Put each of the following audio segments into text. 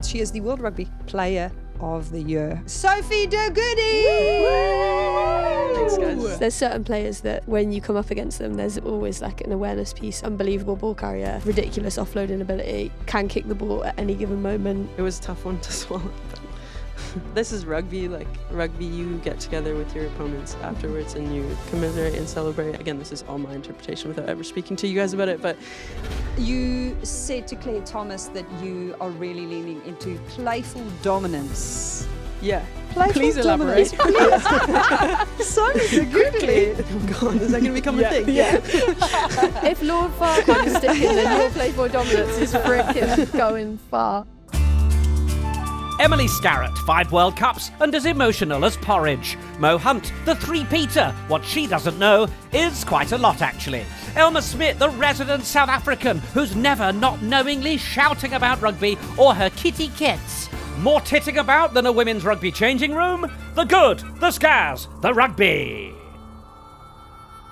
She is the World Rugby Player of the Year, Sophie De Goede. Thanks, guys. There's certain players that when you come up against them, there's always like an awareness piece. Unbelievable ball carrier, ridiculous offloading ability, can kick the ball at any given moment. It was a tough one to swallow. This is rugby. Like rugby, you get together with your opponents afterwards and you commiserate and celebrate. Again, this is all my interpretation without ever speaking to you guys about it, but You said to Claire Thomas that you are really leaning into playful dominance. yeah. Playful Please elaborate. Sophie De Goede. Oh God, is that going to become a thing? Yeah. If Lord Farquaad is sticking, then your playful dominance is freaking going far. Emily Starrett, 5 World Cups and as emotional as porridge. Mo Hunt, the three-peater. What she doesn't know is quite a lot, actually. Elma Smith, the resident South African, who's never not knowingly shouting about rugby or her kitty kits. More titting about than a women's rugby changing room? The good, the Scaz, the rugby.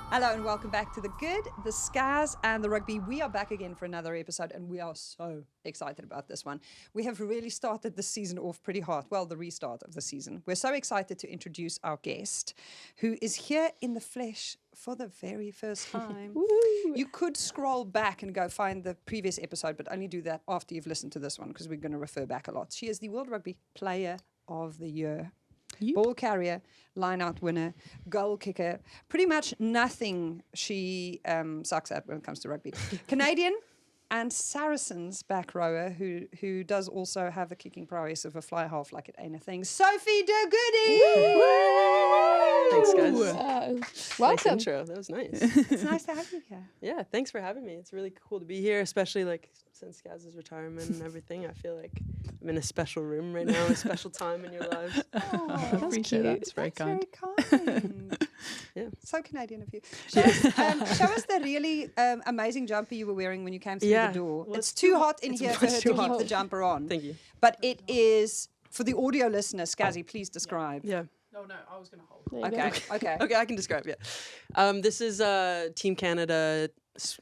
Hello and welcome back to The Good, The Scaz and The Rugby. We are back again for another episode and we are so excited about this one. We have really started the season off pretty hard. Well, the restart of the season. We're so excited to introduce our guest who is here in the flesh for the very first time. You could scroll back and go find the previous episode, but only do that after you've listened to this one because we're going to refer back a lot. She is the World Rugby Player of the Year. Ball carrier, line-out winner, goal kicker. Pretty much nothing she sucks at when it comes to rugby. Canadian and Saracens back rower who does also have the kicking prowess of a fly half like it ain't a thing. Sophie De Goede! Thanks, guys. Welcome. Nice intro. That was nice. It's nice to have you here. Yeah, thanks for having me. It's really cool to be here, especially like since Scaz's retirement and everything. I feel like I'm in a special room right now, a special time in your lives. Oh, I appreciate that. It's very kind. Very kind. Yeah. So Canadian of you. Show us the really amazing jumper you were wearing when you came through the door. Well, it's too hot in here for much her too to keep hot. the jumper on. Thank you. But it is, for the audio listener, Scazzy, please describe. Yeah. No, I was going to hold. Okay. Okay, I can describe, yeah. This is Team Canada,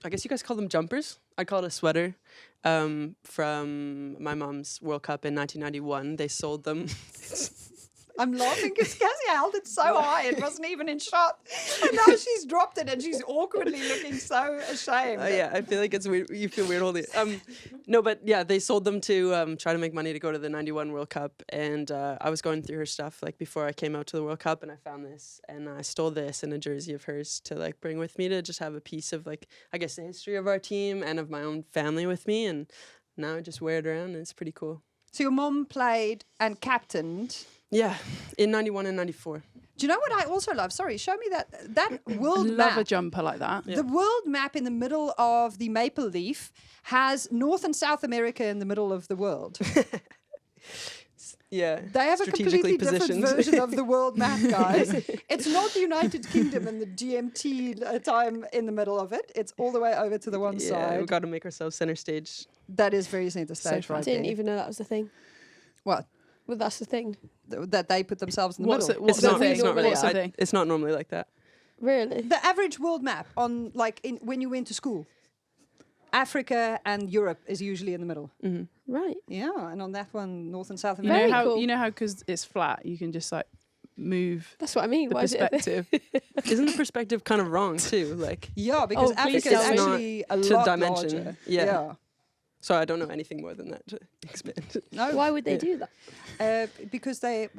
I guess you guys call them jumpers. I call it a sweater from my mom's World Cup in 1991. They sold them. I'm laughing because Scazzy held it so high, it wasn't even in shot. And now she's dropped it and she's awkwardly looking so ashamed. Yeah, I feel like it's weird. You feel weird holding it. No, but yeah, they sold them to try to make money to go to the 91 World Cup. And I was going through her stuff like before I came out to the World Cup and I found this and I stole this and a jersey of hers to like bring with me to just have a piece of like, I guess the history of our team and of my own family with me. And now I just wear it around and it's pretty cool. So your mom played and captained. Yeah, in 91 and 94. Do you know what I also love? Sorry, show me that world Love map. a jumper like that. Yeah. The world map in the middle of the maple leaf has North and South America in the middle of the world. Yeah, They have a completely positioned. different version of the world map, guys. It's not the United Kingdom and the GMT time in the middle of it. It's all the way over to the one Yeah, side. we've got to make ourselves center stage. That is very center stage I right didn't there. even know that was the thing. What? Well, that's the thing. That they put themselves in the What's middle. it? What's It's the not, thing? it's not really. What's the thing? It's not normally like that. Really? The average world map on when you went to school, Africa and Europe is usually in the middle. Right. Yeah, and on that one, North and South You America. know how cool. because it's flat, you can just like move That's what I mean. the Why is it a thing? perspective. Isn't the perspective kind of wrong too? Like, Yeah, because Oh, please Africa is tell me. actually a to lot dimension. larger. Yeah. so I don't know anything more than that to expand. No, Why would they do that? because they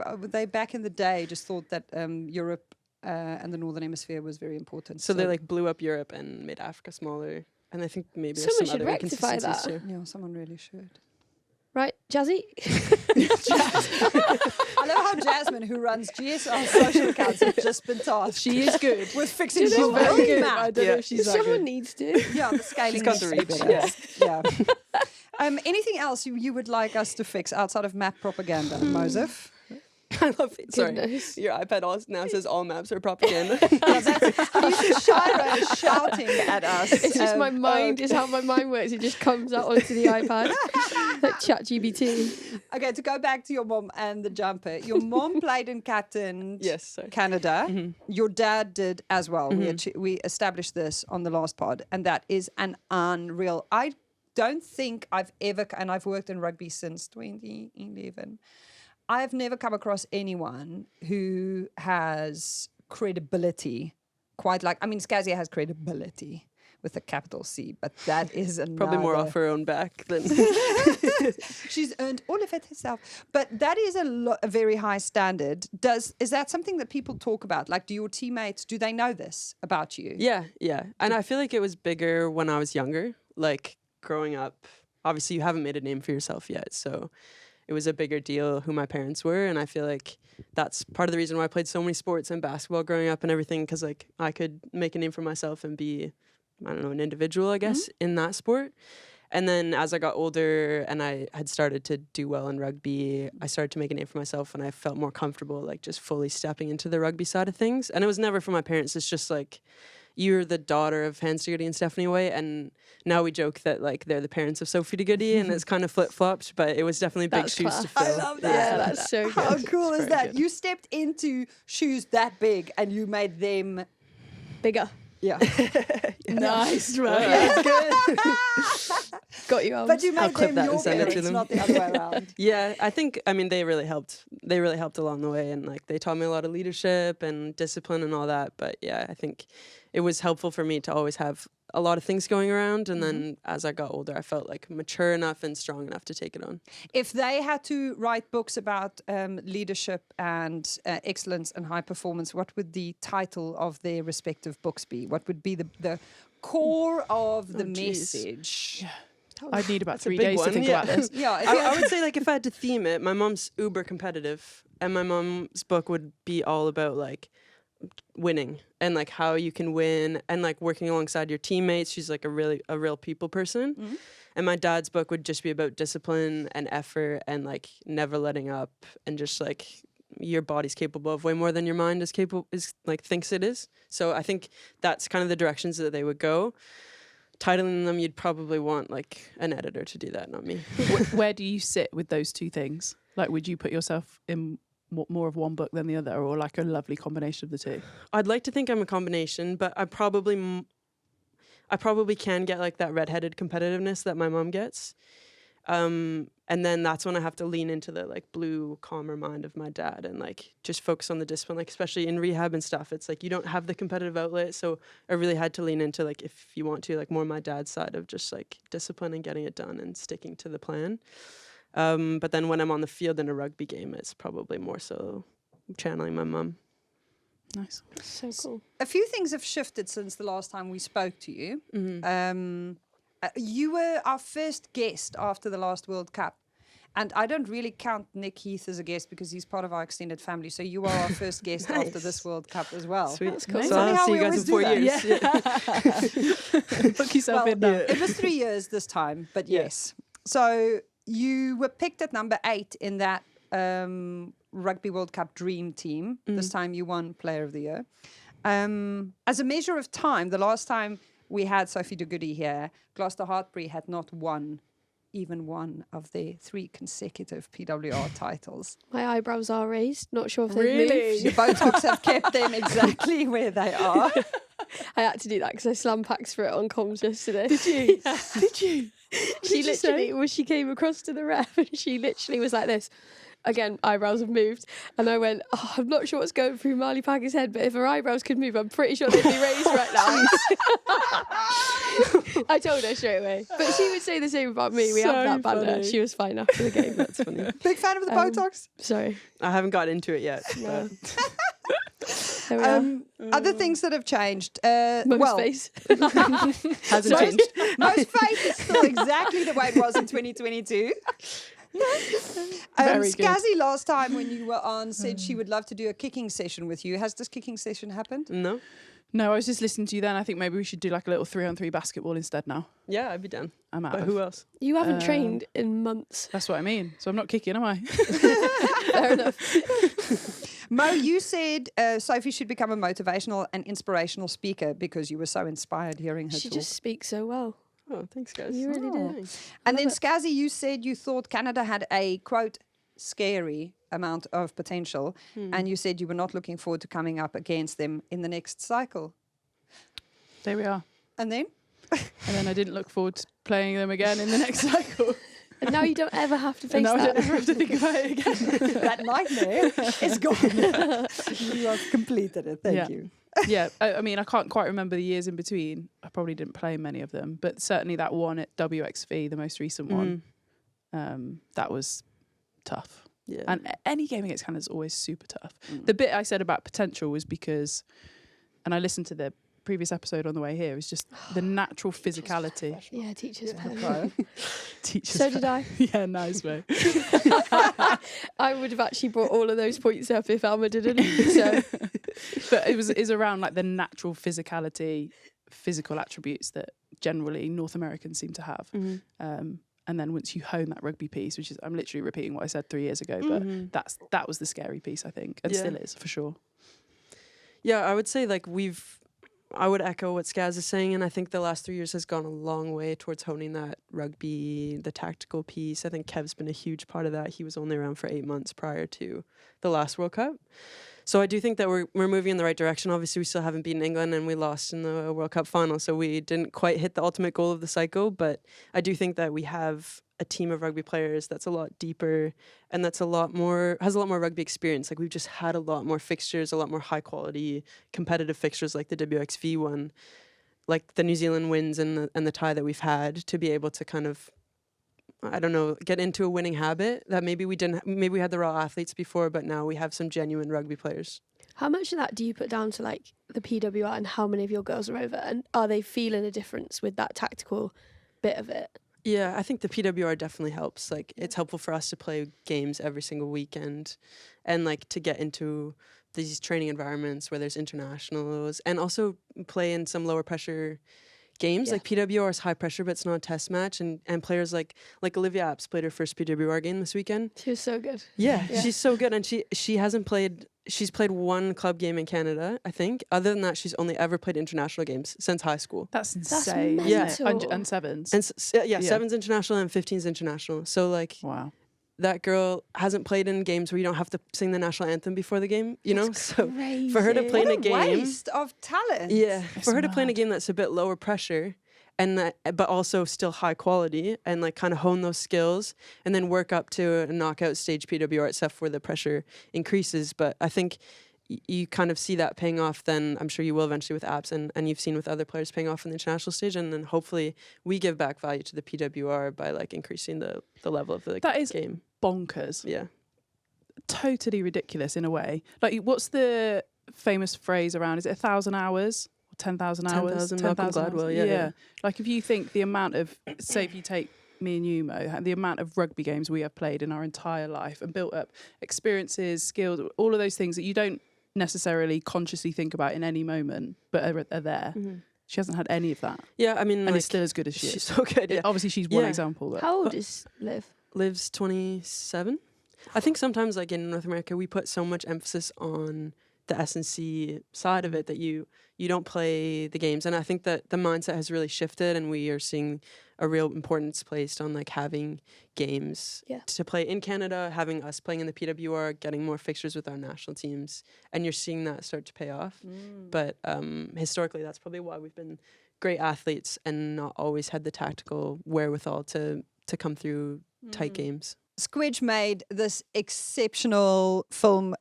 back in the day just thought that Europe and the Northern Hemisphere was very important. So they like blew up Europe and made Africa smaller. And I think maybe there's Someone some should other rectify inconsistencies that. too. Yeah, someone really should. Right, Jazzy? I love how Jasmine, who runs GSR social accounts, has just been tasked. She is good. with fixing Do you the know what? world Very good. map. I don't know if she's that Someone good. needs to. Yeah, the scaling She's got needs the to be reach, better. Yeah. Anything else you would like us to fix outside of map propaganda, Mosef? I love it. Sorry, Goodness. your iPad now says all maps are propaganda. Yeah, that's Shira is shouting at us. It's just my mind, is how my mind works. It just comes out onto the iPad. Like ChatGPT. Okay, to go back to your mom and the jumper. Your mom played and captained Yes, sorry. Canada. Your dad did as well. We established this on the last pod, and that is an unreal. don't think I've ever, and I've worked in rugby since 2011, I've never come across anyone who has credibility quite like, I mean, Scazia has credibility with a capital C, but that is another. Probably more off her own back than. She's earned all of it herself. But that is a very high standard. Is that something that people talk about? Like, do your teammates, do they know this about you? Yeah. And I feel like it was bigger when I was younger. Like, growing up, obviously you haven't made a name for yourself yet. So it was a bigger deal who my parents were. And I feel like that's part of the reason why I played so many sports and basketball growing up and everything. Because, like, I could make a name for myself and be, I don't know, an individual, I guess, in that sport. And then as I got older and I had started to do well in rugby, I started to make a name for myself and I felt more comfortable, like, just fully stepping into the rugby side of things. And it was never from my parents. It's just like, you're the daughter of Hans De Goede and Stephanie Way. And now we joke that, like, they're the parents of Sophie De Goede and it's kind of flip-flopped, but it was definitely big shoes to fill. I love that. Yeah, that's so good. How cool is very that? good. You stepped into shoes that big and you made them... Bigger. Yeah. Nice, right? That's good. Got you on. But you I'll made clip them that your and send it to parents, them. not the other way around. Yeah, I think, I mean, they really helped. They really helped along the way. And, like, they taught me a lot of leadership and discipline and all that. But yeah, I think it was helpful for me to always have a lot of things going around. And then as I got older, I felt like mature enough and strong enough to take it on. If they had to write books about leadership and excellence and high performance, what would the title of their respective books be? What would be the core of the geez. message? I'd need about That's a 3 big days to one, think yeah. about this. Yeah, I would say, like, if I had to theme it, my mom's uber competitive. And my mom's book would be all about, like, winning and, like, how you can win and, like, working alongside your teammates. She's, like, a real people person. And my dad's book would just be about discipline and effort and, like, never letting up and just, like, your body's capable of way more than your mind is thinks it is. So I think that's kind of the directions that they would go. Titling them, you'd probably want, like, an editor to do that, not me. Where do you sit with those two things? Like, would you put yourself in more of one book than the other, or like a lovely combination of the two? I'd like to think I'm a combination, but I probably can get, like, that redheaded competitiveness that my mom gets. And then that's when I have to lean into the, like, blue, calmer mind of my dad and, like, just focus on the discipline. Like, especially in rehab and stuff, it's like you don't have the competitive outlet. So I really had to lean into, like, if you want to, like, more my dad's side of just, like, discipline and getting it done and sticking to the plan. But then when I'm on the field in a rugby game, it's probably more so channeling my mum. Nice. So cool. A few things have shifted since the last time we spoke to you. You were our first guest after the last World Cup. And I don't really count Nick Heath as a guest because he's part of our extended family. So you are our first guest after this World Cup as well. Sweet. That's cool. So Funny I'll how see we you guys in always 4 do years. Book yourself Well, in now. it was 3 years this time, but yes. So you were picked at number 8 in that Rugby World Cup Dream Team. This time you won Player of the Year. As a measure of time, the last time we had Sophie De Goede here, Gloucester Hartbury had not won even one of their 3 consecutive PWR titles. My eyebrows are raised. Not sure if they've Really? moved. The Botox have kept them exactly where they are. I had to do that because I slam packs for it on comms yesterday. Did you? Yeah. Did you? She literally, when she came across to the ref, and she literally was like this. Again, eyebrows have moved. And I went, oh, I'm not sure what's going through Marley Packer's head, but if her eyebrows could move, I'm pretty sure they'd be raised right now. I told her straight away. But she would say the same about me. We So have that banter. funny. She was fine after the game. That's funny. Big fan of the Botox. Sorry. I haven't got into it yet. No. But There we are. Other things that have changed. Most face. hasn't changed. Most face is still exactly the way it was in 2022. Very good. Scazzy last time when you were on said she would love to do a kicking session with you. Has this kicking session happened? No? No, I was just listening to you then. I think maybe we should do like a little 3-on-3 basketball instead now. Yeah, I'd be down. I'm out But of. who else? You haven't trained in months. That's what I mean. So I'm not kicking, am I? Fair enough. Mo, you said Sophie should become a motivational and inspirational speaker because you were so inspired hearing her She talk. just speaks so well. Oh, thanks, guys. You really did. Thanks. And then Scazzy, you said you thought Canada had a, quote, scary amount of potential. And you said you were not looking forward to coming up against them in the next cycle. There we are. And then? and then I didn't look forward to playing them again in the next cycle. And now you don't ever have to And face now I that. don't ever have to think about it again. That nightmare is gone. You have completed it. Thank Yeah. you. Yeah, I mean, I can't quite remember the years in between. I probably didn't play many of them, but certainly that one at WXV, the most recent one, that was tough. Yeah. And any game against Canada is always super tough. The bit I said about potential was because, and I listened to the previous episode on the way here, it was just the natural physicality. Yeah, teachers. Teachers So did I. Yeah, nice way. I would have actually brought all of those points up if Alma didn't. So But it was around like the natural physicality, physical attributes that generally North Americans seem to have. And then once you hone that rugby piece, which is, I'm literally repeating what I said 3 years ago, but that was the scary piece, I think, and still is for sure. Yeah, I would say like I would echo what Scaz is saying, and I think the last 3 years has gone a long way towards honing that rugby, the tactical piece. I think Kev's been a huge part of that. He was only around for 8 months prior to the last World Cup. So I do think that we're moving in the right direction. Obviously, we still haven't beaten England, and we lost in the World Cup final, so we didn't quite hit the ultimate goal of the cycle. But I do think that we have a team of rugby players that's a lot deeper and that's has a lot more rugby experience. Like, we've just had a lot more fixtures, a lot more high quality competitive fixtures, like the WXV one, like the New Zealand wins and the tie that we've had, to be able to kind of, I don't know, get into a winning habit that maybe we didn't. Maybe we had the raw athletes before, but now we have some genuine rugby players. how much of that do you put down to like the PWR and how many of your girls are over? And are they feeling a difference with that tactical bit of it? Yeah, I think the PWR definitely helps. Like, it's helpful for us to play games every single weekend, and like to get into these training environments where there's internationals, and also play in some lower pressure games. Like, PWR is high pressure, but it's not a test match, and players like Olivia Apps played her first PWR game this weekend. She was so good. Yeah, she's so good, and she hasn't played. She's played one club game in Canada, I think. Other than that, she's only ever played international games since high school. That's insane. mental. And sevens. And sevens international and 15s international. So like, wow. that girl hasn't played in games where you don't have to sing the national anthem before the game, you know? So Crazy. for her to play in a What a game, waste of talent. yeah, It's for her to play in a mad. game that's a bit lower pressure, and that, but also still high quality, and like kind of hone those skills, and then work up to a knockout stage PWR itself where the pressure increases. But I think you kind of see that paying off. Then I'm sure you will eventually with apps, and you've seen with other players paying off in the international stage, and then hopefully we give back value to the PWR by like increasing the level of the That is game. bonkers. Yeah. Totally ridiculous in a way. Like, what's the famous phrase around? Is it 1,000 hours? 10,000 hours? 10,000, Malcolm Gladwell, yeah. Like, if you think the amount of, say if you take me and you, Mo, and the amount of rugby games we have played in our entire life and built up experiences, skills, all of those things that you don't necessarily consciously think about in any moment, but are there. Mm-hmm. She hasn't had any of that. Yeah, I mean, And like, is still as good as she she's is. so good. Yeah. Obviously, she's one Yeah. example. But How old is Liv? Lives 27. I think sometimes, like in North America, we put so much emphasis on the S&C side of it that you don't play the games, and I think that the mindset has really shifted, and we are seeing a real importance placed on like having games to play in Canada, having us playing in the PWR, getting more fixtures with our national teams, and you're seeing that start to pay off. But historically, that's probably why we've been great athletes and not always had the tactical wherewithal to come through tight games. Squidge made this exceptional film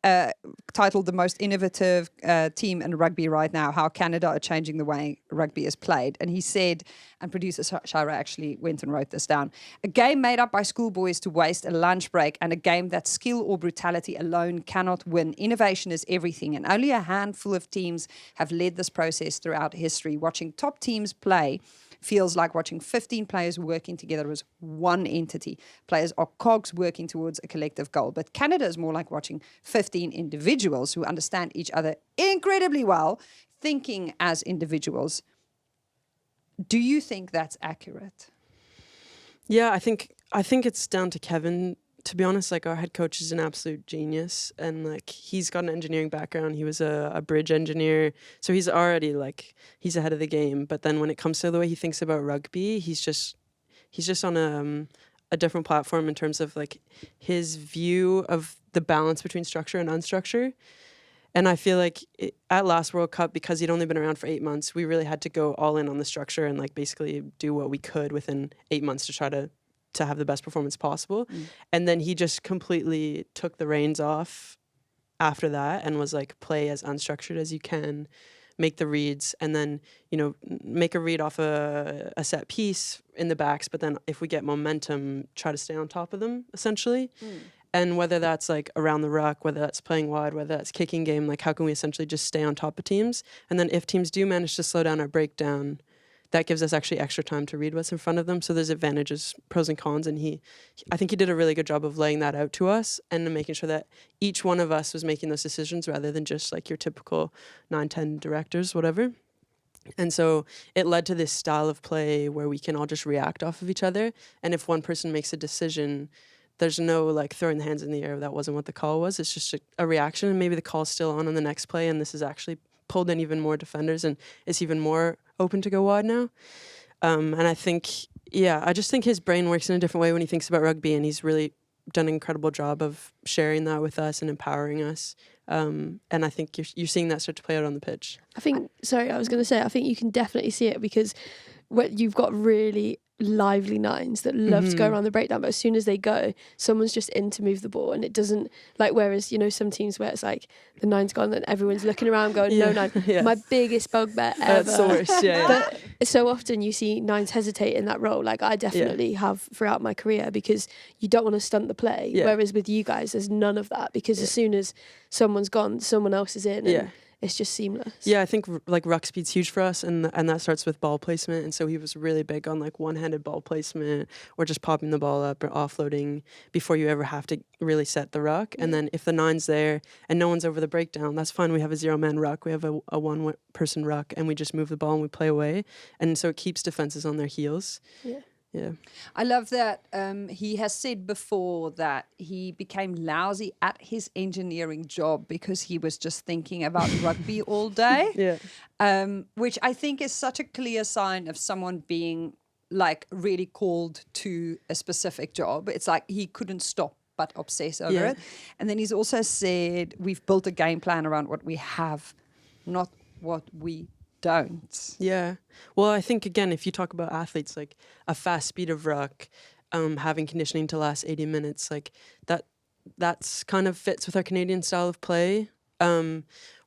titled The Most Innovative Team in Rugby Right Now, How Canada Are Changing the Way Rugby is Played. And he said, and producer Shira actually went and wrote this down, a game made up by schoolboys to waste a lunch break, and a game that skill or brutality alone cannot win. Innovation is everything, and only a handful of teams have led this process throughout history. Watching top teams play feels like watching 15 players working together as one entity. Players are cogs working towards a collective goal. But Canada is more like watching 15 individuals who understand each other incredibly well, thinking as individuals. Do you think that's accurate? Yeah, I think it's down to Kevin. To be honest, like, our head coach is an absolute genius, and like, he's got an engineering background. He was a bridge engineer, so he's already like, he's ahead of the game. But then when it comes to the way he thinks about rugby, he's just on a different platform in terms of like his view of the balance between structure and unstructure. And I feel like at last World Cup, because he'd only been around for 8 months, we really had to go all in on the structure and like basically do what we could within 8 months to try to have the best performance possible. And then he just completely took the reins off after that and was like, play as unstructured as you can, make the reads, and then, you know, make a read off a set piece in the backs, but then if we get momentum, try to stay on top of them, essentially. And whether that's like around the ruck, whether that's playing wide, whether that's kicking game, like how can we essentially just stay on top of teams? And then if teams do manage to slow down our breakdown, that gives us actually extra time to read what's in front of them. So there's advantages, pros and cons. And I think he did a really good job of laying that out to us and making sure that each one of us was making those decisions rather than just like your typical 9-10 directors, whatever. And so it led to this style of play where we can all just react off of each other. And if one person makes a decision, there's no like throwing the hands in the air. That wasn't what the call was. It's just a reaction, and maybe the call's still on the next play, and this is actually pulled in even more defenders, and it's even more open to go wide now. And I think, I just think his brain works in a different way when he thinks about rugby, and he's really done an incredible job of sharing that with us and empowering us. And I think you're seeing that start to play out on the pitch. I think you can definitely see it because you've got really lively nines that love to go around the breakdown, but as soon as they go, someone's just in to move the ball, and it doesn't like, whereas, you know, some teams where it's like the nine's gone and everyone's looking around going, no nine. My biggest bugbear ever. That's the worst, But so often you see nines hesitate in that role, like I definitely have throughout my career, because you don't want to stunt the play, whereas with you guys there's none of that, because as soon as someone's gone, someone else is in, and it's just seamless. Yeah, I think like ruck speed's huge for us, and that starts with ball placement. And so he was really big on like one-handed ball placement, or just popping the ball up or offloading before you ever have to really set the ruck. And then if the nine's there and no one's over the breakdown, that's fine. We have a 0-man ruck. We have a one-person ruck, and we just move the ball and we play away. And so it keeps defenses on their heels. Yeah. I love that he has said before that he became lousy at his engineering job because he was just thinking about rugby all day. Which I think is such a clear sign of someone being like really called to a specific job. It's like he couldn't stop but obsess over it. And then he's also said, we've built a game plan around what we have, not what we don't. Yeah. Well, I think, again, if you talk about athletes, like a fast speed of ruck, having conditioning to last 80 minutes, like that's kind of fits with our Canadian style of play.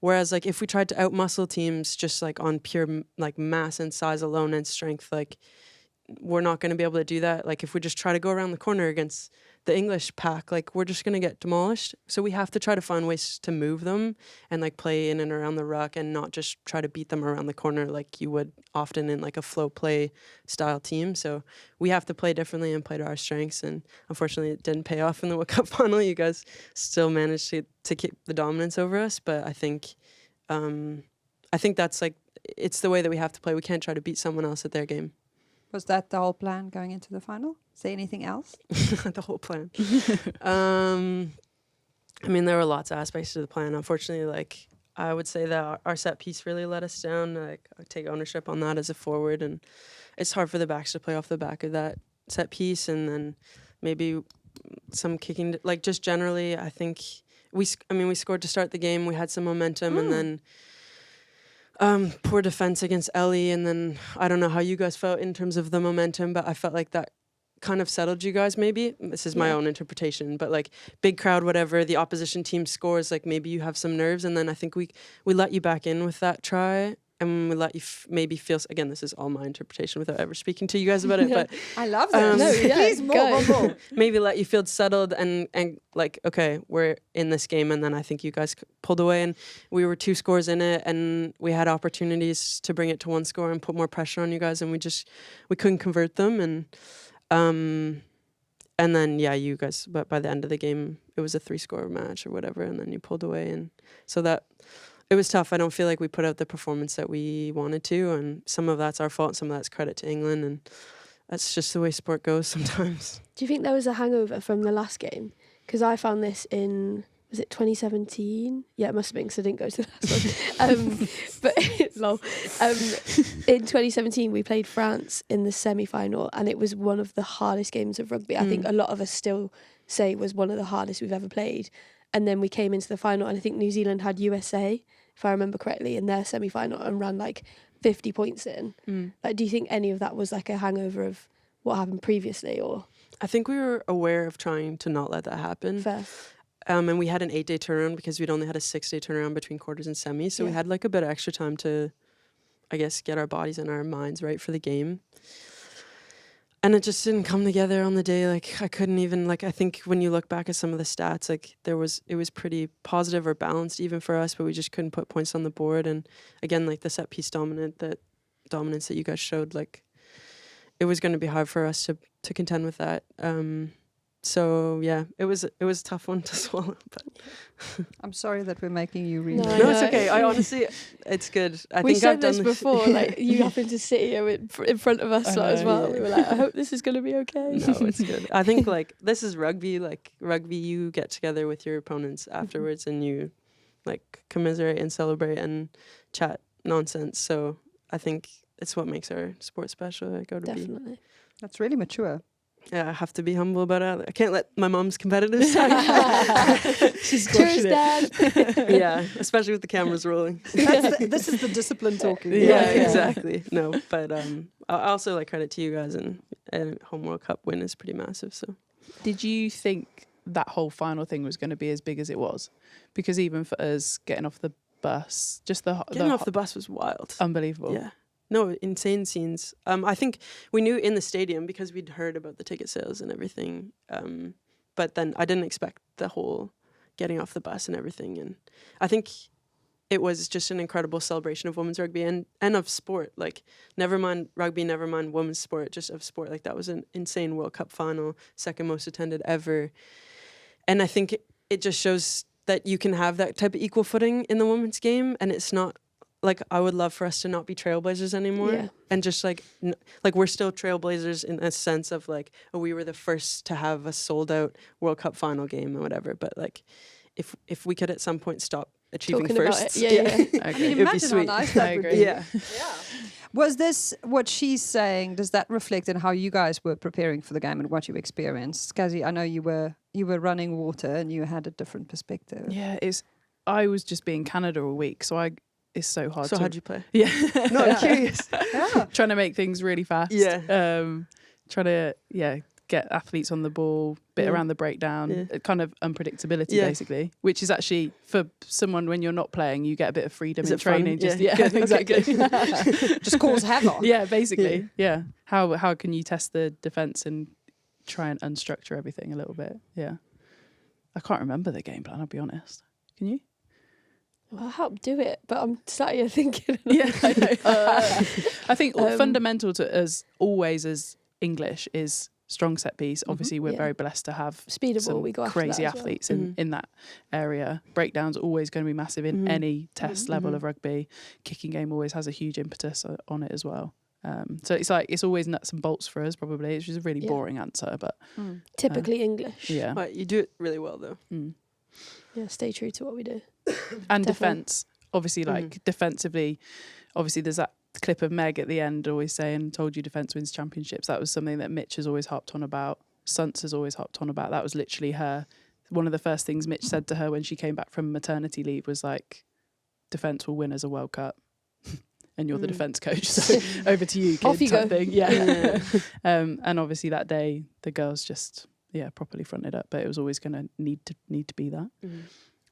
Whereas like if we tried to outmuscle teams just like on pure like mass and size alone and strength, like we're not going to be able to do that. Like if we just try to go around the corner against the English pack, like we're just going to get demolished. So we have to try to find ways to move them and like play in and around the ruck, and not just try to beat them around the corner like you would often in like a flow play style team. So we have to play differently and play to our strengths. And unfortunately it didn't pay off in the World Cup final. You guys still managed to keep the dominance over us. But I think that's like, it's the way that we have to play. We can't try to beat someone else at their game. Was that the whole plan going into the final? Say anything else? The whole plan. I mean, there were lots of aspects to the plan. Unfortunately, like I would say that our set piece really let us down. Like I take ownership on that as a forward, and it's hard for the backs to play off the back of that set piece. And then maybe some kicking, like just generally, I think we scored to start the game. We had some momentum, and then poor defense against Ellie, and then I don't know how you guys felt in terms of the momentum, but I felt like that kind of settled you guys maybe. This is my own interpretation, but like big crowd, whatever, the opposition team scores, like maybe you have some nerves, and then I think we let you back in with that try, and we let you maybe feel, again, this is all my interpretation without ever speaking to you guys about it, but I love that. Please, more. Maybe let you feel settled and like, okay, we're in this game. And then I think you guys pulled away, and we were 2 scores in it, and we had opportunities to bring it to 1 score and put more pressure on you guys, and we couldn't convert them. And then you guys, but by the end of the game it was a 3-score match or whatever, and then you pulled away, and so that it was tough. I don't feel like we put out the performance that we wanted to, and some of that's our fault, some of that's credit to England, and that's just the way sport goes sometimes. Do you think there was a hangover from the last game? Because I found this in was it 2017? Yeah, it must have been because I didn't go to the last one. But lol. In 2017, we played France in the semi-final, and it was one of the hardest games of rugby. I think a lot of us still say it was one of the hardest we've ever played. And then we came into the final, and I think New Zealand had USA, if I remember correctly, in their semi-final and ran like 50 points in. Like, do you think any of that was like a hangover of what happened previously, or? I think we were aware of trying to not let that happen. Fair. And we had an 8-day turnaround because we'd only had a 6-day turnaround between quarters and semis. So we had like a bit of extra time to, I guess, get our bodies and our minds right for the game. And it just didn't come together on the day. Like, I couldn't even, like, I think when you look back at some of the stats, like, it was pretty positive or balanced even for us, but we just couldn't put points on the board. And again, like, the set piece dominance that you guys showed, like, it was going to be hard for us to contend with that. So yeah, it was a tough one to swallow. But I'm sorry that we're making you read. No, it's okay. I honestly, it's good. We said this before, like, you happened to sit here in front of us as well. Yeah. We were like, I hope this is going to be okay. No, it's good. I think, like, this is rugby. Like, rugby, you get together with your opponents afterwards and you, like, commiserate and celebrate and chat nonsense. So I think it's what makes our sport special. Definitely. That's really mature. Yeah, I have to be humble about it. I can't let my mom's competitive side. She's Cheers, Dad. Yeah, especially with the cameras rolling. This is the discipline talking. Yeah, exactly. No, but I also, like, credit to you guys, and home World Cup win is pretty massive. So, did you think that whole final thing was going to be as big as it was? Because even for us getting off the bus, just getting off the bus was wild, unbelievable. Yeah. No, insane scenes. I think we knew in the stadium because we'd heard about the ticket sales and everything. But then I didn't expect the whole getting off the bus and everything. And I think it was just an incredible celebration of women's rugby and of sport. Like, never mind rugby, never mind women's sport, just of sport. Like, that was an insane World Cup final, second most attended ever. And I think it just shows that you can have that type of equal footing in the women's game, and it's not. Like, I would love for us to not be trailblazers anymore, and just like we're still trailblazers in a sense of, like, oh, we were the first to have a sold out World Cup final game or whatever. But, like, if we could at some point stop achieving talking first, okay. I mean, imagine how nice that would be. Yeah. Was this what she's saying? Does that reflect in how you guys were preparing for the game and what you experienced? Scazzy, I know you were running water and you had a different perspective. Yeah, I was just being Canada all week, so it's so hard. So how'd you play? Yeah. No, I'm curious. Trying to make things really fast. Yeah. Trying to get athletes on the ball, bit around the breakdown, kind of unpredictability basically, which is actually, for someone when you're not playing, you get a bit of freedom in training. Fun? Just Good. exactly. Just cause havoc. Yeah, basically. Yeah. How can you test the defense and try and unstructure everything a little bit? Yeah. I can't remember the game plan, I'll be honest. Can you? Well, I'll help do it, but I'm sat here thinking. Yeah, I know. I think fundamental to us always as English is strong set piece. Obviously, we're very blessed to have speed of ball. We got crazy athletes in that area. Breakdowns are always going to be massive in any test level of rugby. Kicking game always has a huge impetus on it as well. So it's always nuts and bolts for us, probably. It's just a really boring answer, but typically English. Yeah, but you do it really well though. Yeah, stay true to what we do. And defence, obviously, like defensively, obviously there's that clip of Meg at the end always saying, "Told you defence wins championships." That was something that Mitch has always harped on about. Suns has always harped on about. That was literally one of the first things Mitch said to her when she came back from maternity leave was like, "Defence will win us a World Cup." And you're the defence coach, so over to you, kid. Off you go. Thing. Yeah. And obviously that day the girls just properly fronted up, but it was always going to need to be that.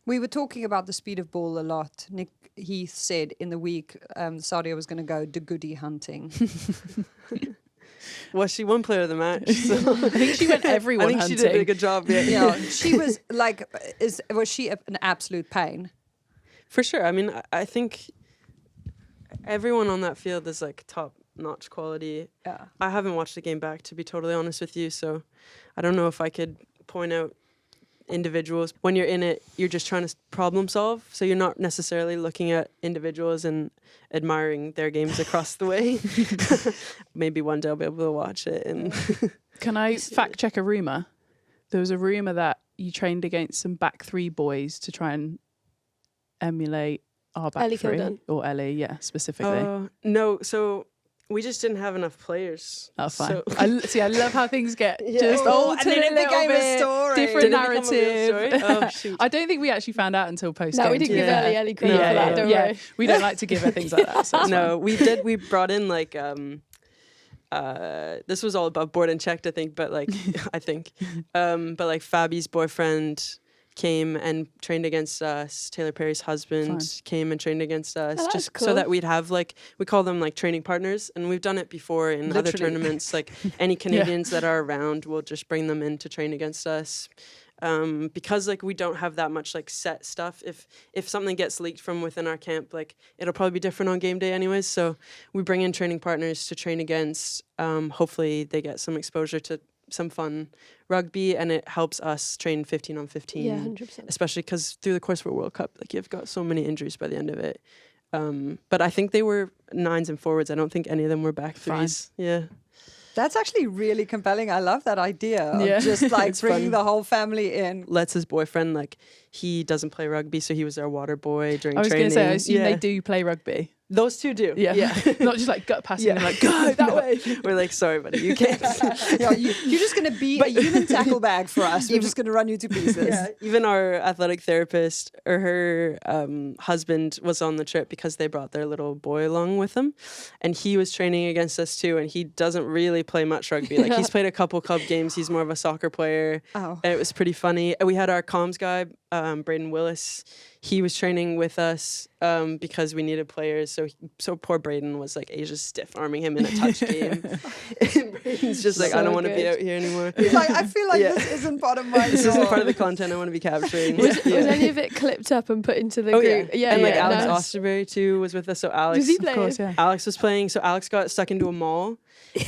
We were talking about the speed of ball a lot. Nick Heath said in the week Saudia was going to go De Goede hunting. Well, she won player of the match. So. I think she went everyone hunting. I think she did a good job. Yeah, she was like, was she an absolute pain? For sure. I mean, I think everyone on that field is like top-notch quality. Yeah. I haven't watched the game back, to be totally honest with you, so I don't know if I could point out individuals. When you're in it, you're just trying to problem solve, so you're not necessarily looking at individuals and admiring their games across the way. Maybe one day I'll be able to watch it. And can I fact check a rumour? There was a rumour that you trained against some back three boys to try and emulate our back Ellie three, Kilden. or Ellie, yeah, specifically. No, so we just didn't have enough players. Oh, fine. So I love how things get Yeah. just Oh, altered and then a it little became a bit, story. different Did it become a real narrative. story? Oh, shoot. I don't think we actually found out until post. No, we didn't give Ellie credit yeah, for that, yeah, don't yeah. worry. We don't like to give her things like that. So it's No, we did. We brought in like this was all about board and checked, I think, but like but like Fabi's boyfriend came and trained against us. Taylor Perry's husband Fine. came and trained against us, that's just so cool. that we'd have like, we call them like training partners, and we've done it before in other Literally. tournaments. Like any Canadians that are around, we'll just bring them in to train against us. Because like we don't have that much like set stuff. If something gets leaked from within our camp, like it'll probably be different on game day anyways. So we bring in training partners to train against. Hopefully they get some exposure to some fun rugby, and it helps us train 15 on 15. Yeah, 100%. Especially because through the course of a World Cup, like you've got so many injuries by the end of it. But I think they were 9s and forwards. I don't think any of them were back Fine. 3s. Yeah. That's actually really compelling. I love that idea of Yeah. just like It's bringing fun. the whole family in. Let's his boyfriend, like he doesn't play rugby, so he was our water boy during I was training. going to say, I assume Yeah. they do play rugby. Those two do. Yeah. Yeah. Not just like gut passing Yeah. and like, go that way. We're like, sorry, buddy, you can't. Yeah, you're just going to be a human tackle bag for us. We're just going to run you to pieces. Yeah, even our athletic therapist or her husband was on the trip because they brought their little boy along with them, and he was training against us too. And he doesn't really play much rugby. Like he's played a couple club games. He's more of a soccer player. Oh. And it was pretty funny. And we had our comms guy, Braden Willis. He was training with us because we needed players. So poor Braden was like Asia's stiff arming him in a touch game. And Braden's just like, I So don't want to be good. out here anymore. He's like, I feel like Yeah. this isn't part of my This isn't job. part of the content I want to be capturing. Was any of it clipped up and put into the Oh group? yeah, and like yeah, Alex nice. Austerberry too was with us. So Alex, Was he Of playing? course, yeah. Alex was playing. So Alex got stuck into a mall,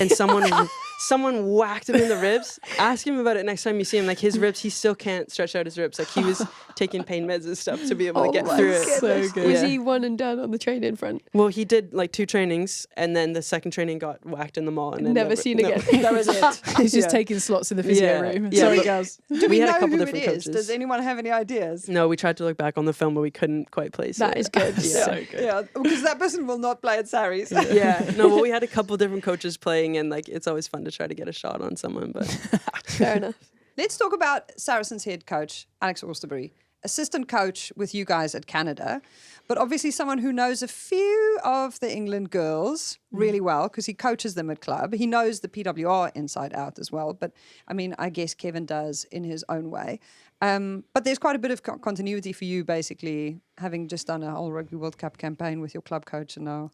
and someone whacked him in the ribs. Ask him about it next time you see him. Like his ribs, he still can't stretch out his ribs. Like he was taking pain meds and stuff to be able to Oh get my through it. goodness. good. Was Yeah. he one and done on the training front? Well, he did like 2 trainings, and then the second training got whacked in the mall, and then Never seen no. again. That was it. He's just Yeah. taking slots in the physio Yeah. room. Yeah, Sorry, but- girls. Do we had a know couple who different it is? coaches. Does anyone have any ideas? No, we tried to look back on the film, but we couldn't quite place That it. is good. Yeah. So good. Yeah, because that person will not play at Sarries. Yeah, no, well, we had a couple different coaches playing, and like it's always fun to try to get a shot on someone, but Fair enough. Let's talk about Saracens head coach Alex Austerberry, assistant coach with you guys at Canada, but obviously someone who knows a few of the England girls really well because he coaches them at club. He knows the PWR inside out as well, but I mean, I guess Kevin does in his own way. But there's quite a bit of continuity for you, basically, having just done a whole Rugby World Cup campaign with your club coach and now.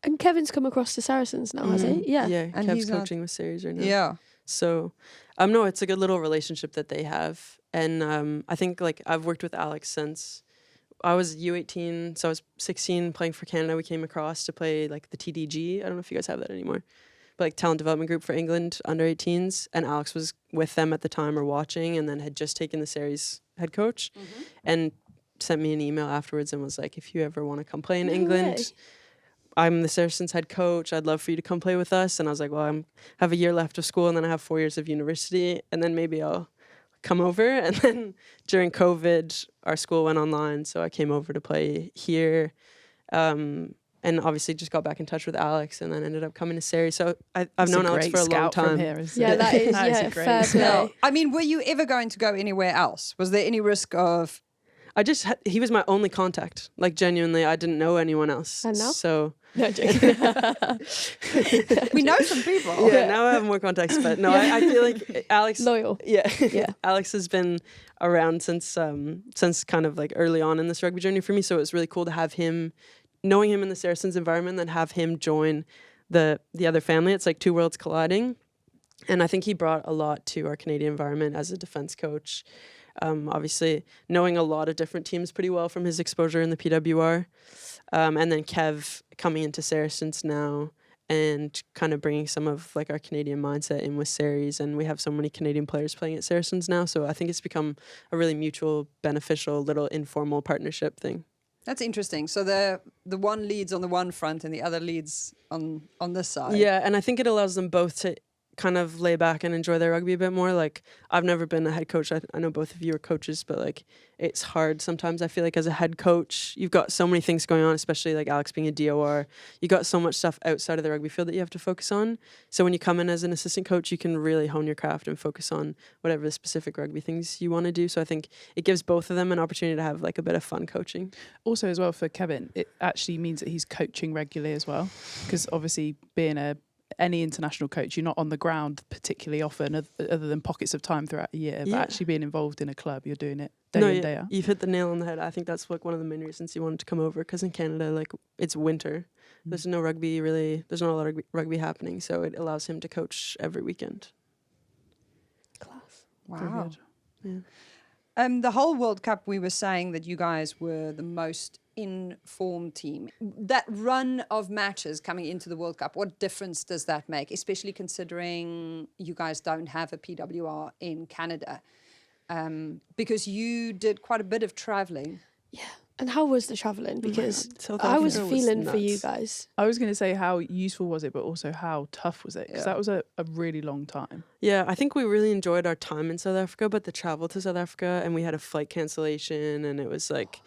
And Kevin's come across to Saracens now, has he? Yeah. yeah, And Kev's he's not- coaching with series right now. Yeah. So, no, it's a good little relationship that they have. And I think, like, I've worked with Alex since I was U18, so I was 16 playing for Canada. We came across to play, like, the TDG. I don't know if you guys have that anymore. But, like, talent development group for England, under 18s. And Alex was with them at the time or watching, and then had just taken the series head coach. And sent me an email afterwards and was like, if you ever want to come play in No England... way. I'm the Saracens head coach. I'd love for you to come play with us. And I was like, well, I have a year left of school, and then I have 4 years of university, and then maybe I'll come over. And then during COVID, our school went online, so I came over to play here. And obviously just got back in touch with Alex, and then ended up coming to Sari. So I've It's known a Alex great for a long scout from time. here, isn't Yeah, it? that is, That is a yeah, great fair scout. play. I mean, were you ever going to go anywhere else? Was there any risk of... He was my only contact. Like, genuinely, I didn't know anyone else. And now? So No, joking. We know some people. yeah, now I have more contacts. But no, I feel like Alex... Loyal. Yeah, Yeah. Alex has been around since kind of like early on in this rugby journey for me. So it was really cool to have him, knowing him in the Saracens environment, then have him join the other family. It's like two worlds colliding, and I think he brought a lot to our Canadian environment as a defense coach. Obviously, knowing a lot of different teams pretty well from his exposure in the PWR, and then Kev coming into Saracens now. And kind of bringing some of like our Canadian mindset in with Saris, and we have so many Canadian players playing at Saracens now, so I think it's become a really mutual, beneficial, little informal partnership thing. That's interesting. So the one leads on the one front and the other leads on this side. Yeah, and I think it allows them both to kind of lay back and enjoy their rugby a bit more. Like, I've never been a head coach. I know both of you are coaches, but like, it's hard sometimes. I feel like as a head coach, you've got so many things going on, especially like Alex being a DOR. You got so much stuff outside of the rugby field that you have to focus on. So when you come in as an assistant coach, you can really hone your craft and focus on whatever the specific rugby things you want to do. So I think it gives both of them an opportunity to have like a bit of fun coaching. Also, as well, for Kevin, it actually means that he's coaching regularly as well, because obviously being any international coach, you're not on the ground particularly often, other than pockets of time throughout a year. But actually being involved in a club, you're doing it day in, day out. You've hit the nail on the head. I think that's like one of the main reasons he wanted to come over, because in Canada, like, it's winter. There's no rugby really. There's not a lot of rugby happening, so it allows him to coach every weekend. Class. Wow. Yeah. The whole World Cup, we were saying that you guys were the most informed team. That run of matches coming into the World Cup, what difference does that make, especially considering you guys don't have a PWR in Canada? Because you did quite a bit of traveling. Yeah. And how was the travelling? Because South I was Africa was feeling for you nuts. guys. I was going to say how useful was it, but also how tough was it? Because that was a really long time. Yeah, I think we really enjoyed our time in South Africa, but the travel to South Africa, and we had a flight cancellation, and it was like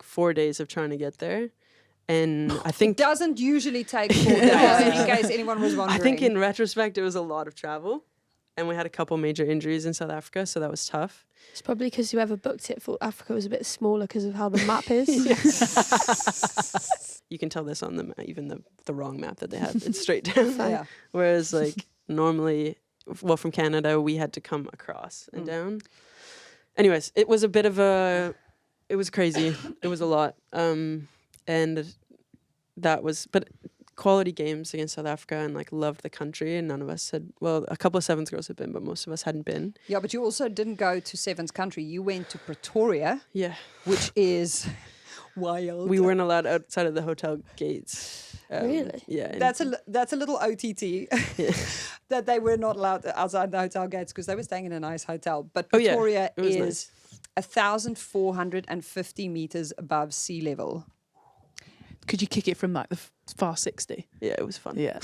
4 days of trying to get there. And I think Doesn't usually take 4 days, in case anyone was wondering. I think in retrospect it was a lot of travel, and we had a couple major injuries in South Africa, so that was tough. It's probably because whoever booked it for Africa was a bit smaller because of how the map is. You can tell this on the even the wrong map that they had. It's straight down. Yeah. Whereas like normally, well, from Canada we had to come across and down. Anyways, it was a bit of it was crazy. It was a lot. And that was, but quality games against South Africa, and like loved the country, and none of us had, well, a couple of Sevens girls had been, but most of us hadn't been. Yeah, but you also didn't go to Sevens country. You went to Pretoria, Yeah. which is wild. We weren't allowed outside of the hotel gates. Really? Yeah. and- That's a little OTT that they were not allowed outside the hotel gates because they were staying in a nice hotel. But Oh, yeah. Pretoria It was is nice. 1,450 meters above sea level. Could you kick it from like the far 60? Yeah, it was fun. Yeah.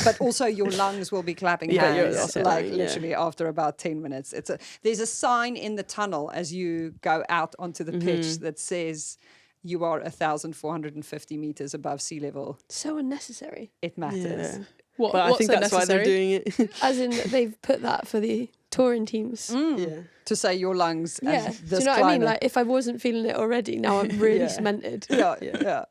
But also your lungs will be clapping Yeah, you're hands, also like dying, yeah. literally after about 10 minutes. There's a sign in the tunnel as you go out onto the pitch that says you are 1,450 meters above sea level. So unnecessary. It matters. Yeah. What, But I what's think that's why they're unnecessary? doing it. As in, they've put that for the touring teams. Yeah. To say your lungs Yeah. and Do this you know what I mean? climate. Like, if I wasn't feeling it already, now I'm really Yeah. cemented. Yeah.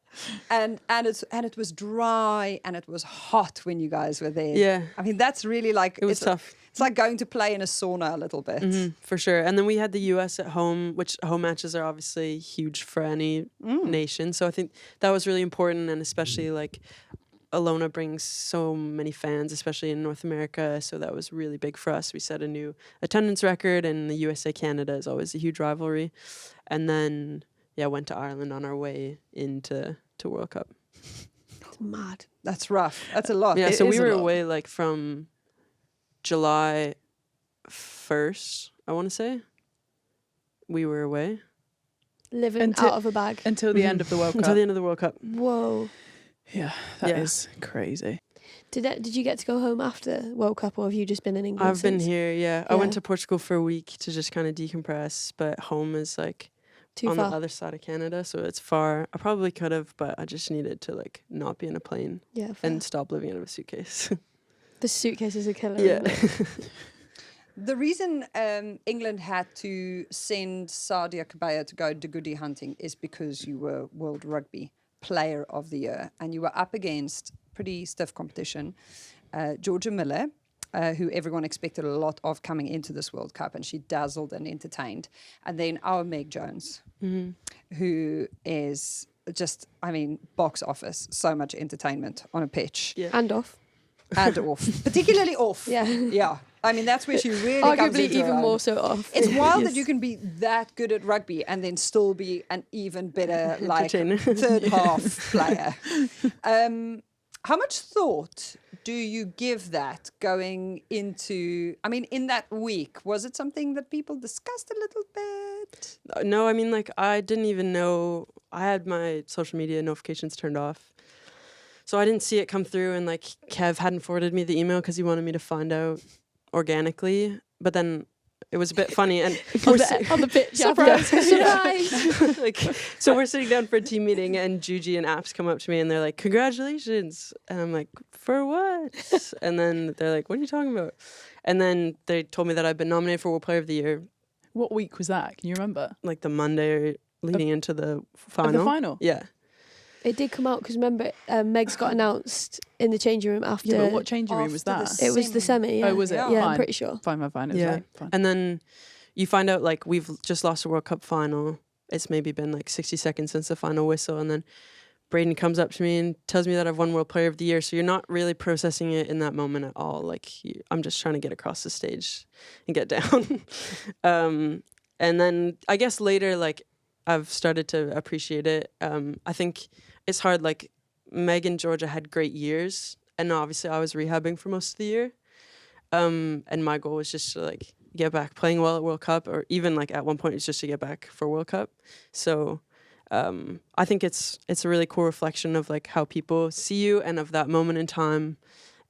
And it was dry and it was hot when you guys were there. Yeah. I mean, that's really like It was it's tough. It's like going to play in a sauna a little bit. For sure. And then we had the US at home, which home matches are obviously huge for any nation. So I think that was really important, and especially like Alona brings so many fans, especially in North America. So that was really big for us. We set a new attendance record, and the USA-Canada is always a huge rivalry. And then, went to Ireland on our way into World Cup. It's mad. That's rough. That's a lot. Yeah, It so we is a were lot. away like from July 1st, I want to say. We were away. Living Until- out of a bag. Until the end of the World Cup. Until the end of the World Cup. Whoa. Yeah, that is Yeah. crazy. Did you get to go home after World Cup, or have you just been in England I've been since? here, yeah. I went Yeah. to Portugal for a week to just kind of decompress, but home is like Too on far. the other side of Canada, so it's far. I probably could have, but I just needed to like not be in a plane Yeah. Fair. and stop living out of a suitcase. The suitcase is a killer. Yeah. Isn't it? The reason England had to send Sadia Kabaya to go De Goede hunting is because you were World Rugby Player of the Year, and you were up against pretty stiff competition. Georgia Miller, who everyone expected a lot of coming into this World Cup, and she dazzled and entertained. And then our Meg Jones, who is just, I mean, box office, so much entertainment on a pitch Yeah. And off. and off, particularly off. Yeah. Yeah. I mean, that's where she really comes Arguably into her even own. more so off. It's wild that Yes. you can be that good at rugby and then still be an even better like Entertainer. third half player. How much thought do you give that going into, I mean, in that week, was it something that people discussed a little bit? No, I mean, like, I didn't even know. I had my social media notifications turned off. So I didn't see it come through, and like Kev hadn't forwarded me the email because he wanted me to find out organically. But then it was a bit funny, and on the pitch. Surprise! Surprise! like, so we're sitting down for a team meeting, and Juji and Apps come up to me, and they're like, "Congratulations!" And I'm like, "For what?" And then they're like, "What are you talking about?" And then they told me that I've been nominated for World Player of the Year. What week was that? Can you remember? Like the Monday leading into the final. The final? Yeah. It did come out because remember, Meg's got announced in the changing room after. Yeah, but what changing room was after that? the It was the semi. Yeah. Oh, was it? Yeah, Fine. I'm pretty sure. Fine. It was Yeah. right. Fine. And then you find out like we've just lost a World Cup final. It's maybe been like 60 seconds since the final whistle, and then Braden comes up to me and tells me that I've won World Player of the Year. So you're not really processing it in that moment at all. Like I'm just trying to get across the stage and get down. And then I guess later, like I've started to appreciate it. I think it's hard. Like Meg and Georgia had great years, and obviously I was rehabbing for most of the year. And my goal was just to like get back playing well at World Cup, or even like at one point it's just to get back for World Cup. So I think it's a really cool reflection of like how people see you and of that moment in time.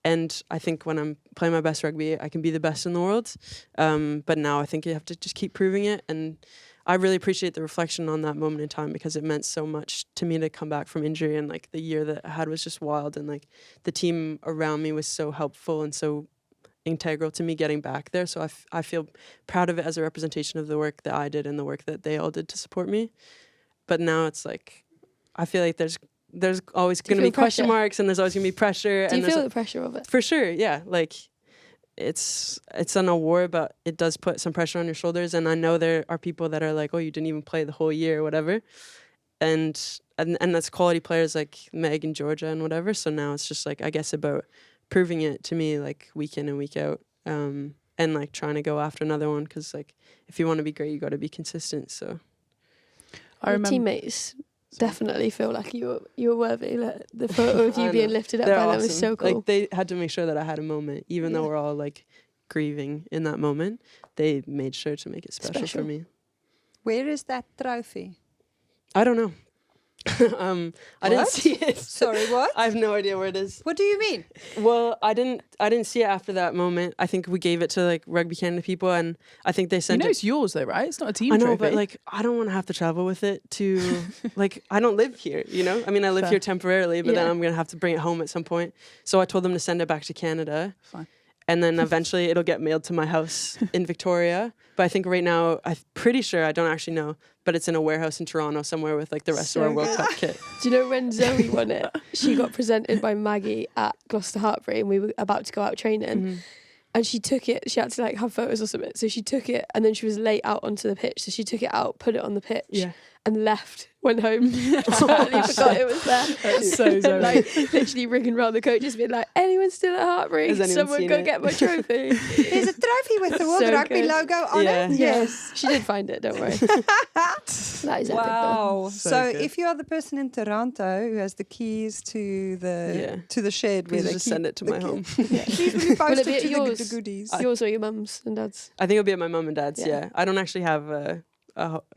And I think when I'm playing my best rugby, I can be the best in the world. But now I think you have to just keep proving it. And I really appreciate the reflection on that moment in time because it meant so much to me to come back from injury. And like the year that I had was just wild. And like the team around me was so helpful and so integral to me getting back there. So I feel proud of it as a representation of the work that I did and the work that they all did to support me. But now it's like, I feel like there's always going to be question marks and there's always going to be pressure. Do you feel the pressure of it? For sure, yeah. Like, it's an award, but it does put some pressure on your shoulders. And I know there are people that are like, oh, you didn't even play the whole year or whatever. And that's quality players like Meg and Georgia and whatever. So now it's just like, I guess about proving it to me like week in and week out. And like trying to go after another one. Because like, if you want to be great, you got to be consistent. So I remember teammates definitely feel like you were worthy. Like, the photo of you being lifted up by them was so cool. Like they had to make sure that I had a moment, even though we're all like grieving in that moment. They made sure to make it special for me. Where is that trophy? I don't know. I didn't see it. Sorry, what? I have no idea where it is. What do you mean? Well, I didn't see it after that moment. I think we gave it to like Rugby Canada people, and I think they sent it. It's yours though, right? It's not a team I know, trophy. but like I don't want to have to travel with it to like I don't live here, you know? I mean, I live here temporarily, but then I'm going to have to bring it home at some point. So I told them to send it back to Canada. Fine. And then eventually it'll get mailed to my house in Victoria. But I think right now, I'm pretty sure, I don't actually know, but it's in a warehouse in Toronto somewhere with like the rest of our World Cup kit. Do you know when Zoe won it? She got presented by Maggie at Gloucester Hartbury and we were about to go out training. Mm-hmm. And she took it, she had to like have photos or something. So she took it and then she was late out onto the pitch. So she took it out, put it on the pitch and left, went home. Totally forgot it was there. That's so Zoe. Like literally ringing around the coaches being like, anyone still at Hartbury? Someone go get my trophy. There's a trophy with the World Rugby logo on it. Yes. She did find it, don't worry. That is wow. epic. So if you are the person in Toronto who has the keys to the shed where they just send it to my home. Please will you post it to yours? the goodies? Yours or your mum's and dad's? I think it'll be at my mum and dad's, I don't actually have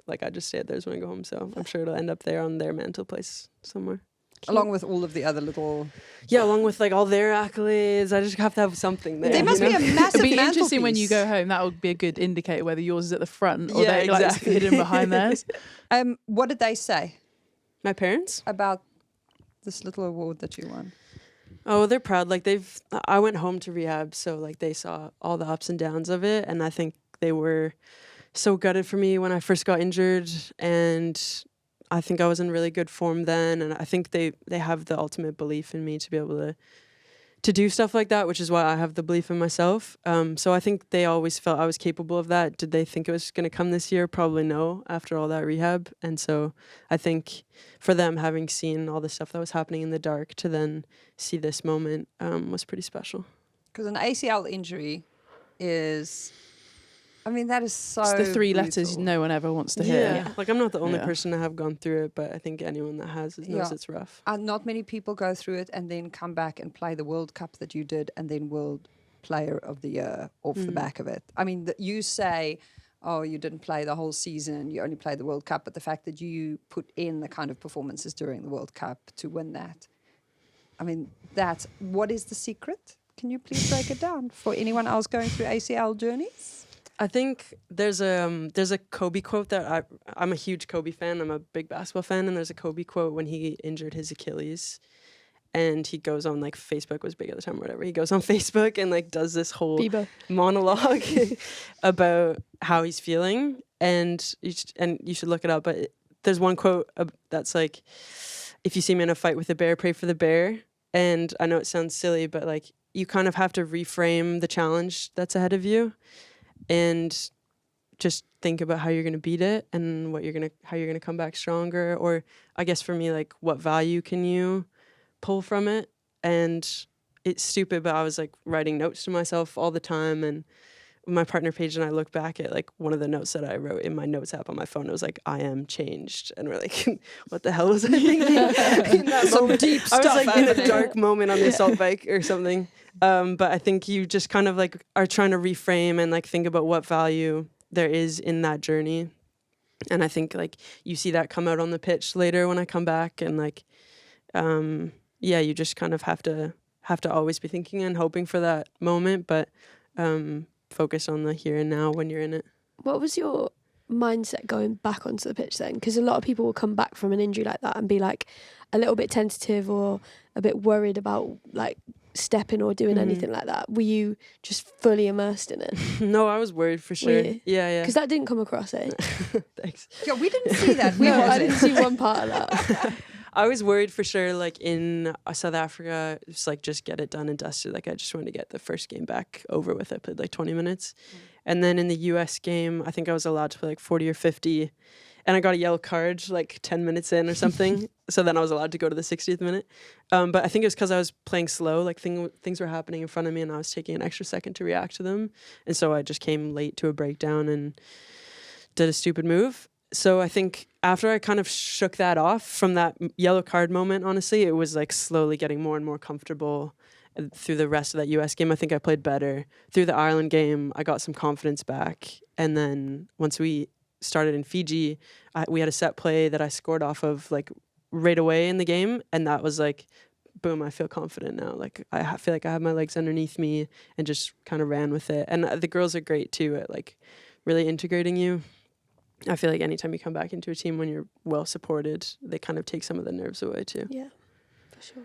like I just stay at theirs when I go home, so I'm sure it'll end up there on their mantle place somewhere. Cute. Along with all of the other little... Yeah, along with like all their accolades. I just have to have something there. There must be a massive It'll be interesting when you go home. That would be a good indicator whether yours is at the front or they're like hidden behind theirs. What did they say? My parents? About this little award that you won? Oh, they're proud. Like I went home to rehab, so like they saw all the ups and downs of it, and I think they were so gutted for me when I first got injured, and I think I was in really good form then, and I think they have the ultimate belief in me to be able to do stuff like that, which is why I have the belief in myself. So I think they always felt I was capable of that. Did they think it was going to come this year? Probably no, after all that rehab. And so I think for them, having seen all the stuff that was happening in the dark to then see this moment was pretty special. Because an ACL injury is... I mean, that is so It's the three brutal. letters no one ever wants to hear. Yeah. Like, I'm not the only person to have gone through it, but I think anyone that has knows it's rough. Not many people go through it and then come back and play the World Cup that you did and then World Player of the Year off the back of it. I mean, you say, oh, you didn't play the whole season, you only played the World Cup, but the fact that you put in the kind of performances during the World Cup to win that I mean, what is the secret? Can you please break it down for anyone else going through ACL journeys? I think there's a Kobe quote that I'm a huge Kobe fan. I'm a big basketball fan, and there's a Kobe quote when he injured his Achilles, and he goes on, like, Facebook was big at the time or whatever. He goes on Facebook and like does this whole monologue about how he's feeling, and you should look it up. But there's one quote that's like, "If you see me in a fight with a bear, pray for the bear." And I know it sounds silly, but like you kind of have to reframe the challenge that's ahead of you, and just think about how you're going to beat it and how you're going to come back stronger. Or I guess for me, like, what value can you pull from it? And it's stupid, but I was like writing notes to myself all the time. And my partner Paige and I look back at like one of the notes that I wrote in my notes app on my phone. It was like, "I am changed." And we're like, what the hell was I thinking in that moment? Deep I was stuff like in a happening. dark moment on the assault bike or something. But I think you just kind of like are trying to reframe and like think about what value there is in that journey. And I think like you see that come out on the pitch later when I come back, and like, you just kind of have to always be thinking and hoping for that moment, but focus on the here and now when you're in it. What was your mindset going back onto the pitch then? Because a lot of people will come back from an injury like that and be like a little bit tentative or a bit worried about like stepping or doing anything like that. Were you just fully immersed in it? No, I was worried for sure. Yeah. Because that didn't come across, eh? Thanks. Yeah, we didn't see that. No, I didn't see one part of that. I was worried for sure, like in South Africa, it's like just get it done and dusted. Like I just wanted to get the first game back over with. I played like 20 minutes. And then in the US game, I think I was allowed to play like 40 or 50. And I got a yellow card like 10 minutes in or something. So then I was allowed to go to the 60th minute. But I think it was because I was playing slow. Like things were happening in front of me and I was taking an extra second to react to them. And so I just came late to a breakdown and did a stupid move. So I think after I kind of shook that off from that yellow card moment, honestly, it was like slowly getting more and more comfortable through the rest of that US game. I think I played better. Through the Ireland game, I got some confidence back. And then once we started in Fiji, we had a set play that I scored off of like right away in the game. And that was like, boom, I feel confident now. Like I feel like I have my legs underneath me and just kind of ran with it. And the girls are great too at like really integrating you. I feel like anytime you come back into a team when you're well supported, they kind of take some of the nerves away too. Yeah, for sure.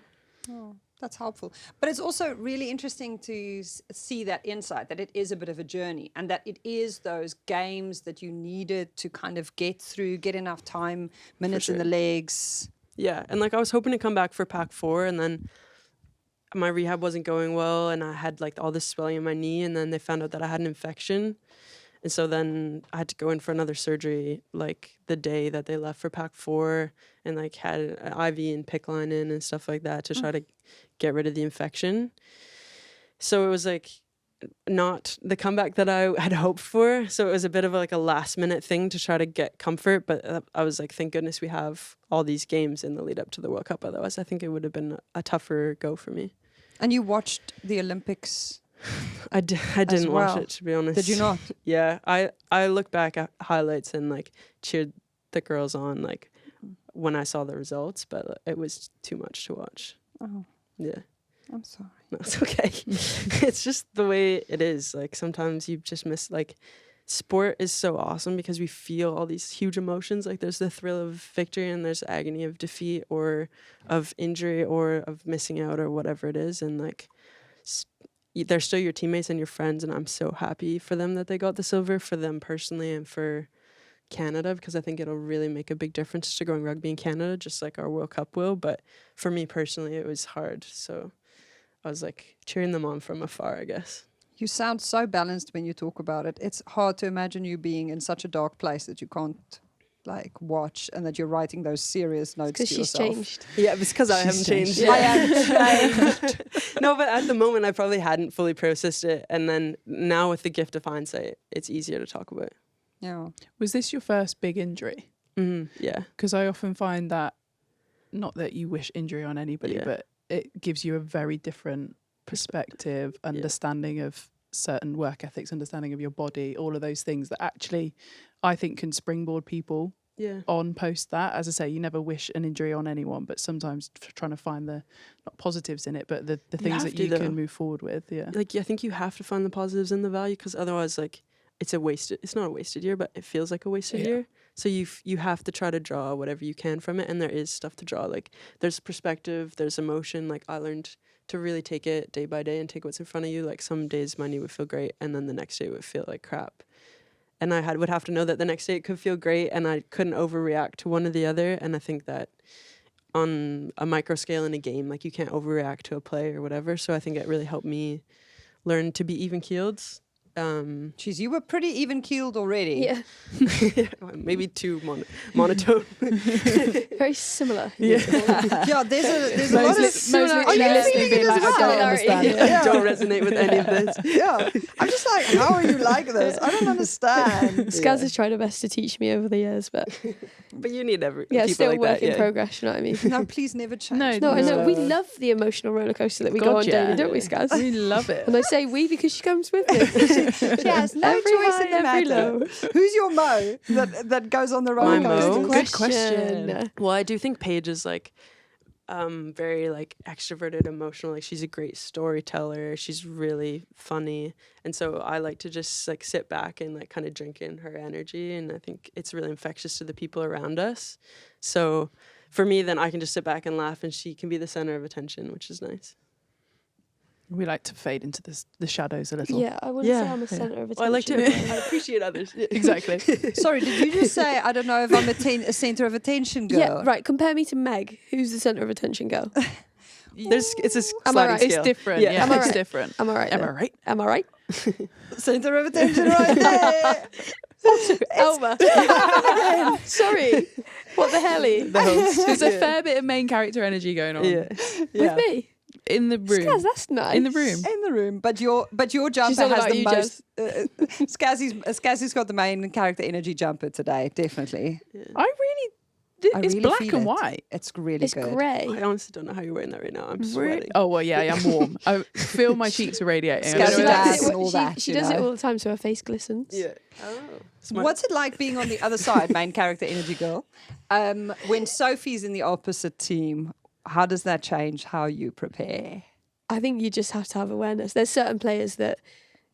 Oh, that's helpful. But it's also really interesting to see that insight, that it is a bit of a journey and that it is those games that you needed to kind of get through, get enough time, minutes in the legs. Yeah, and like I was hoping to come back for Pack 4, and then my rehab wasn't going well and I had like all this swelling in my knee, and then they found out that I had an infection. And so then I had to go in for another surgery like the day that they left for Pack 4, and like had an IV and PICC line in and stuff like that to try to get rid of the infection. So it was like not the comeback that I had hoped for. So it was a bit of like a last minute thing to try to get comfort. But I was like, thank goodness we have all these games in the lead up to the World Cup. Otherwise, I think it would have been a tougher go for me. And you watched the Olympics? I didn't watch it, to be honest. Did you not? Yeah, I look back at highlights and like cheered the girls on like when I saw the results, but it was too much to watch. Oh, yeah. I'm sorry. No, it's okay. It's just the way it is. Like sometimes you just miss, like, sport is so awesome because we feel all these huge emotions. Like there's the thrill of victory and there's agony of defeat or of injury or of missing out or whatever it is. And like they're still your teammates and your friends, and I'm so happy for them that they got the silver, for them personally and for Canada, because I think it'll really make a big difference to growing rugby in Canada, just like our World Cup will. But for me personally, it was hard. So I was like cheering them on from afar, I guess. You sound so balanced when you talk about it. It's hard to imagine you being in such a dark place that you can't like watch, and that you're writing those serious notes to Because she's yourself. changed. Yeah, it's because I haven't changed. I am changed. No, but at the moment, I probably hadn't fully processed it. And then now with the gift of hindsight, it's easier to talk about. Yeah. Was this your first big injury? Yeah. Because I often find that, not that you wish injury on anybody, Yeah. but it gives you a very different perspective, understanding of certain work ethics, understanding of your body, all of those things that actually I think can springboard people on post that. As I say, you never wish an injury on anyone, but sometimes trying to find the not positives in it, but the things that you can move forward with. Yeah, like I think you have to find the positives in the value, because otherwise, like it's not a wasted year, but it feels like a wasted year. So you have to try to draw whatever you can from it, and there is stuff to draw. Like there's perspective, there's emotion. Like I learned to really take it day by day and take what's in front of you. Like some days my knee would feel great, and then the next day it would feel like crap. And I would have to know that the next day it could feel great, and I couldn't overreact to one or the other. And I think that on a micro scale in a game, like you can't overreact to a play or whatever. So I think it really helped me learn to be even keeled. Jeez, you were pretty even keeled already. Yeah. Maybe too monotone. Very similar. Yeah, there's a lot of Mostly Are you listening, feeling being it like, as I don't well? understand it. I don't resonate with any of this. Yeah, I'm just like, how are you like this? I don't understand. Scaz has tried her best to teach me over the years, but you need people still like work that, in progress, you know what I mean? No, please never change. No, I know. We love the emotional roller coaster that we go on daily, don't we, Scaz? We love it. And I say we because she comes with me. She has no Every choice high in the and every matter. low. Who's your Mo that goes on the roller My coaster? Mo? Good question. Well, I do think Paige is like very like extroverted, emotional. Like she's a great storyteller. She's really funny, and so I like to just like sit back and like kind of drink in her energy. And I think it's really infectious to the people around us. So for me, then I can just sit back and laugh, and she can be the center of attention, which is nice. We like to fade into the shadows a little. Yeah, I wouldn't say I'm a centre of attention. Well, I like to appreciate others. Exactly. Sorry, did you just say, I don't know if I'm a centre of attention girl? Yeah, right. Compare me to Meg, who's the centre of attention girl. It's a Am I sliding right? scale. It's different. Yeah. Yeah, Am I it's right? different. Am I right? Am I then? right? Am I right? Centre of attention right there. Elma. Sorry. What the helly? There's a fair bit of main character energy going on. Yeah. With me? In the room. Scaz, that's nice. In the room. In the room, but your jumper all has about the you, most. Scazzy's got the main character energy jumper today, definitely. It's really black feel and it. white. It's really It's good. grey. I honestly don't know how you're wearing that right now. I'm sweating. Oh, well, yeah, I'm warm. I feel my cheeks are radiating. I Scazzy don't know dance that's- and all that, She you does it know. all the time, so her face glistens. Yeah. Oh. Smart. What's it like being on the other side, main character energy girl? When Sophie's in the opposite team, how does that change how you prepare? I think you just have to have awareness. There's certain players that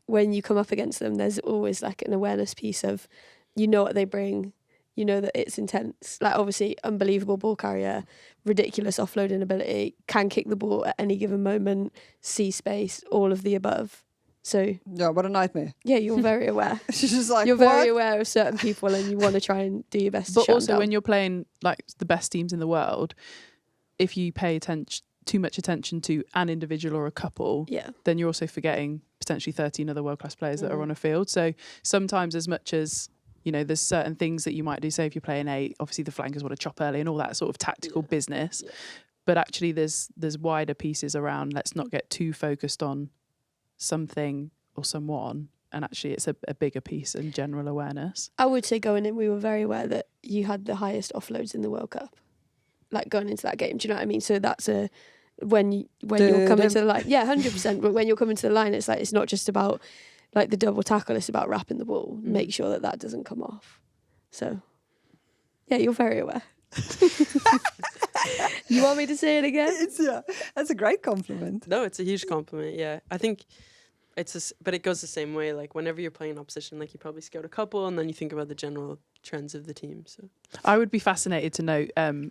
when you come up against them, there's always like an awareness piece of, you know what they bring, you know that it's intense. Like obviously unbelievable ball carrier, ridiculous offloading ability, can kick the ball at any given moment, see space, all of the above. So Yeah, what a nightmare. yeah, you're very aware. She's just like, You're what? very aware of certain people and you want to try and do your best to But shut also, them down. when you're playing like the best teams in the world, if you pay too much attention to an individual or a couple, Yeah. then you're also forgetting potentially 13 other world-class players that are on a field. So sometimes, as much as, you know, there's certain things that you might do, say if you're playing obviously the flankers want to chop early and all that sort of tactical business, but actually there's wider pieces around, let's not get too focused on something or someone, and actually it's a bigger piece and general awareness. I would say going in, we were very aware that you had the highest offloads in the World Cup, like going into that game. Do you know what I mean? So that's when you're coming to the line, 100%. But when you're coming to the line, it's like it's not just about like the double tackle; it's about wrapping the ball. Make sure that doesn't come off. So, yeah, you're very aware. You want me to say it again? That's a great compliment. No, it's a huge compliment. Yeah, I think but it goes the same way. Like whenever you're playing opposition, like you probably scout a couple, and then you think about the general trends of the team. So I would be fascinated to know,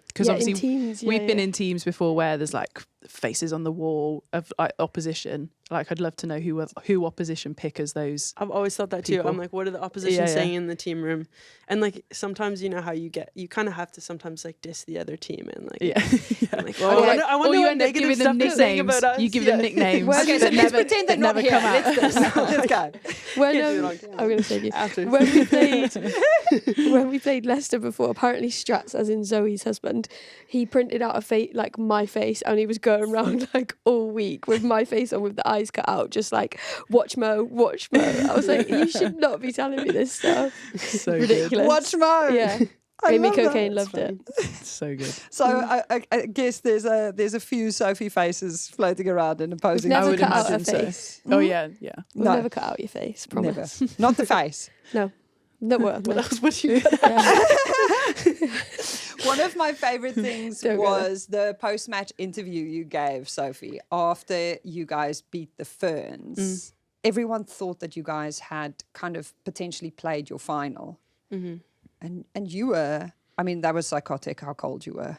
because obviously in teams, we've been in teams before where there's like faces on the wall of like opposition. Like I'd love to know who opposition pick as those. I've always thought that too. people. I'm like, what are the opposition Yeah, saying in the team room? And like sometimes you know how you kind of have to sometimes like diss the other team and like Yeah. I'm like, well, I wonder or you what end up negative giving stuff them they're saying nicknames. about us. You give them nicknames. Okay, so that let's never, pretend they're that not never here. come out. Let's go. When Can't do it on camera. I'm going to say you. After. When we played Leicester before, apparently Strats, as in Zoe's husband, he printed out like my face, and he was going around like all week with my face on with the eyes cut out, just like watch Mo. I was like, you should not be telling me this stuff. So Ridiculous. Watch Mo. Yeah. I Amy love that. Cocaine loved it. good. So good. So I guess there's a few Sophie faces floating around in opposing. Never would cut out her imagine so. face. Oh yeah. We'll No. never cut out your face, promise. Never. Not the face. No. No, well, no. What else would you? Yeah. of my favorite things Don't go was the post-match interview you gave, Sophie, after you guys beat the Ferns. Everyone thought that you guys had kind of potentially played your final. And you were, I mean, that was psychotic how cold you were.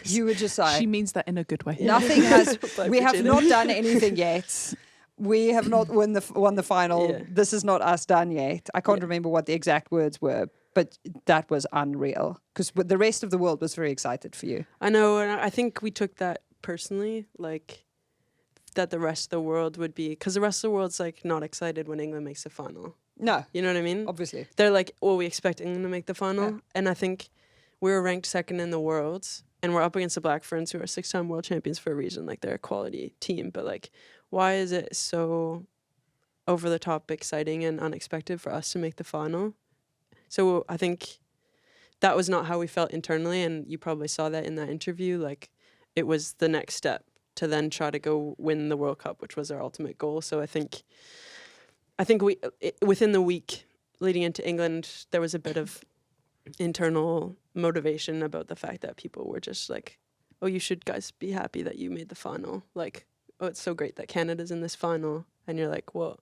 You were just like, She means that in a good way. nothing has, we have not done anything yet. We have not won the final. Yeah. This is not us done yet. I can't remember what the exact words were, but that was unreal because the rest of the world was very excited for you. I know, and I think we took that personally, like that the rest of the world would be, because the rest of the world's like not excited when England makes the final. No, You know what I mean? obviously. They're like, oh, we expect England to make the final. Yeah. And I think we were ranked second in the world, and we're up against the Black Ferns, who are 6-time world champions for a reason. Like, they're a quality team. But, like, why is it so over the top exciting and unexpected for us to make the final? So I think that was not how we felt internally, and you probably saw that in that interview. Like, it was the next step to then try to go win the World Cup, which was our ultimate goal. So I think within the week leading into England, there was a bit of internal motivation about the fact that people were just like, oh, you should guys be happy that you made the final. Like, oh, it's so great that Canada's in this final. And you're like, well,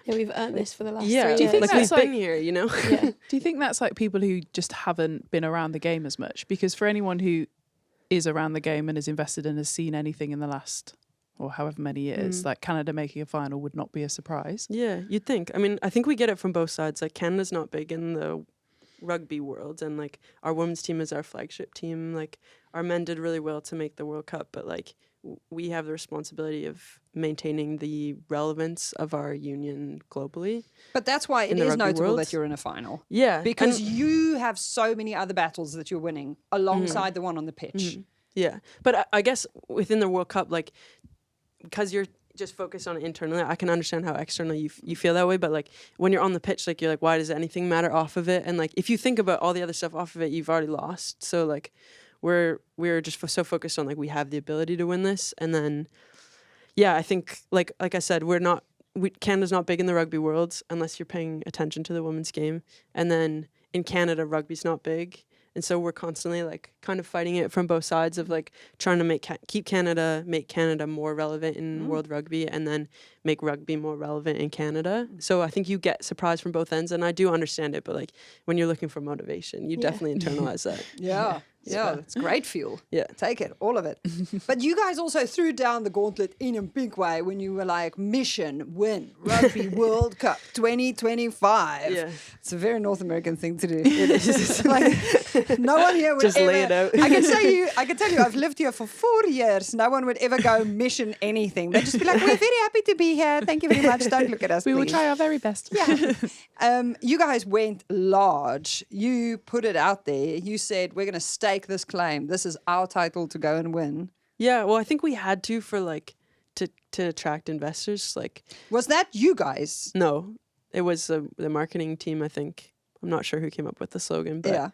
Yeah, we've earned this for the last 3 yeah, years. Do you think like that's we've been like- here, you know? Yeah. Do you think that's like people who just haven't been around the game as much? Because for anyone who is around the game and is invested and has seen anything in the last or however many years, like Canada making a final would not be a surprise. Yeah, you'd think. I mean, I think we get it from both sides. Like, Canada's not big in the rugby world, and like our women's team is our flagship team. Like, our men did really well to make the World Cup, but like we have the responsibility of maintaining the relevance of our union globally. But that's why it In the is rugby notable world? that you're in a final. Yeah, Because and- you have so many other battles that you're winning alongside the one on the pitch. yeah. But I guess within the World Cup, like, because you're just focused on it internally, I can understand how externally you feel that way. But like when you're on the pitch, like, you're like, why does anything matter off of it? And like if you think about all the other stuff off of it, you've already lost. So like we're just so focused on like we have the ability to win this. And then yeah, I think like I said, Canada's not big in the rugby world unless you're paying attention to the women's game. And then in Canada, rugby's not big. And so we're constantly like kind of fighting it from both sides of like trying to make Canada more relevant in world rugby, and then make rugby more relevant in Canada. So I think you get surprised from both ends, and I do understand it. But like when you're looking for motivation, you definitely internalize that. Yeah. Yeah, it's great fuel. Yeah. Take it, all of it. But you guys also threw down the gauntlet in a big way when you were like, mission, win, Rugby World Cup 2025. Yeah. It's a very North American thing to do. It is. Like, no one here would Just ever, lay it out. I can tell you, I've lived here for 4 years. No one would ever go mission anything. They'd just be like, we're very happy to be here. Thank you very much. Don't look at us, We will please. try our very best. Yeah. You guys went large. You put it out there. You said, we're going to stake this claim. This is our title to go and win. Yeah, well, I think we had to for like to attract investors. Like, Was that you guys? no, it was the marketing team. I think I'm not sure who came up with the slogan, but Yeah.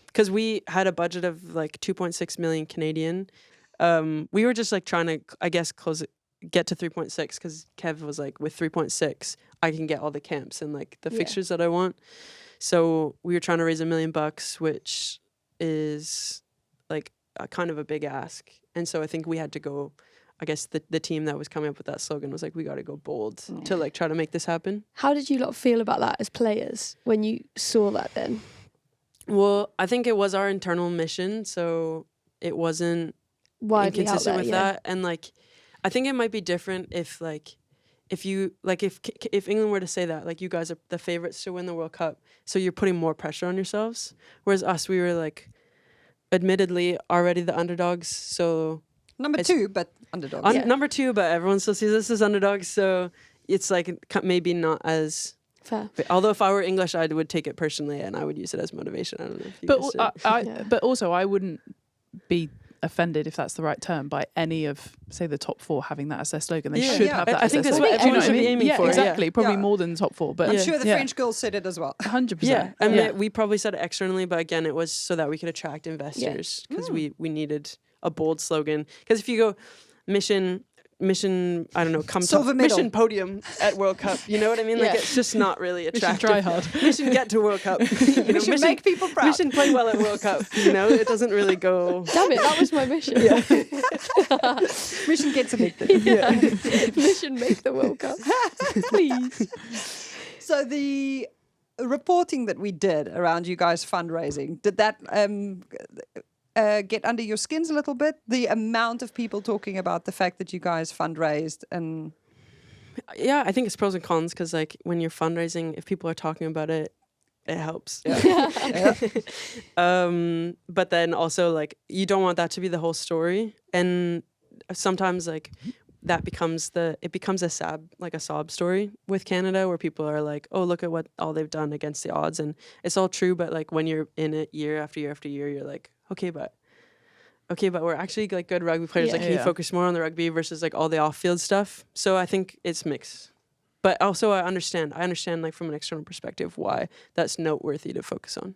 because we had a budget of like 2.6 million Canadian. We were just like trying to, I guess, get to 3.6 because Kev was like, with 3.6, I can get all the camps and like the fixtures that I want. So we were trying to raise $1 million, which is like kind of a big ask. And so I think we had to go, I guess the team that was coming up with that slogan was like, we got to go bold to like try to make this happen. How did you lot feel about that as players when you saw that then? Well, I think it was our internal mission, so it wasn't Widely out inconsistent there, with yeah. that. And like, I think it might be different if England were to say that, like, you guys are the favorites to win the World Cup, so you're putting more pressure on yourselves. Whereas us, we were like, admittedly already the underdogs, so Number 2, but underdog. number 2, but everyone still sees us as underdogs, so it's like maybe not as. Fair. Although if I were English, I would take it personally and I would use it as motivation. I don't know if you guys did. But also I wouldn't be offended, if that's the right term, by any of, say, the top 4 having that as their slogan. They should have that I as think their that's slogan. what Do you know everyone should be aiming for. Exactly. Probably Yeah. more than the top 4. But I'm sure the yeah. French girls said it as well. 100%. Yeah, I mean, we probably said it externally, but again, it was so that we could attract investors because we needed a bold slogan. Because if you go mission, I don't know, come Silver top, medal. mission podium at World Cup. You know what I mean? Like Yeah. it's just not really attractive. try hard. Mission get to World Cup. You know, Mission make people proud. Mission play well at World Cup. You know, it doesn't really go. Damn it, that was my mission. Mission get selected. Yeah. Mission make the World Cup. Please. So the reporting that we did around you guys fundraising, did that get under your skins a little bit? The amount of people talking about the fact that you guys fundraised and... Yeah, I think it's pros and cons because like when you're fundraising, if people are talking about it, it helps. Yeah. But then also like you don't want that to be the whole story, and sometimes like that becomes a sob story with Canada where people are like, oh, look at what all they've done against the odds, and it's all true, but like when you're in it year after year after year, you're like, okay, but we're actually like good rugby players. Like, can you focus more on the rugby versus like all the off-field stuff? So I think it's mixed. But also I understand like from an external perspective why that's noteworthy to focus on.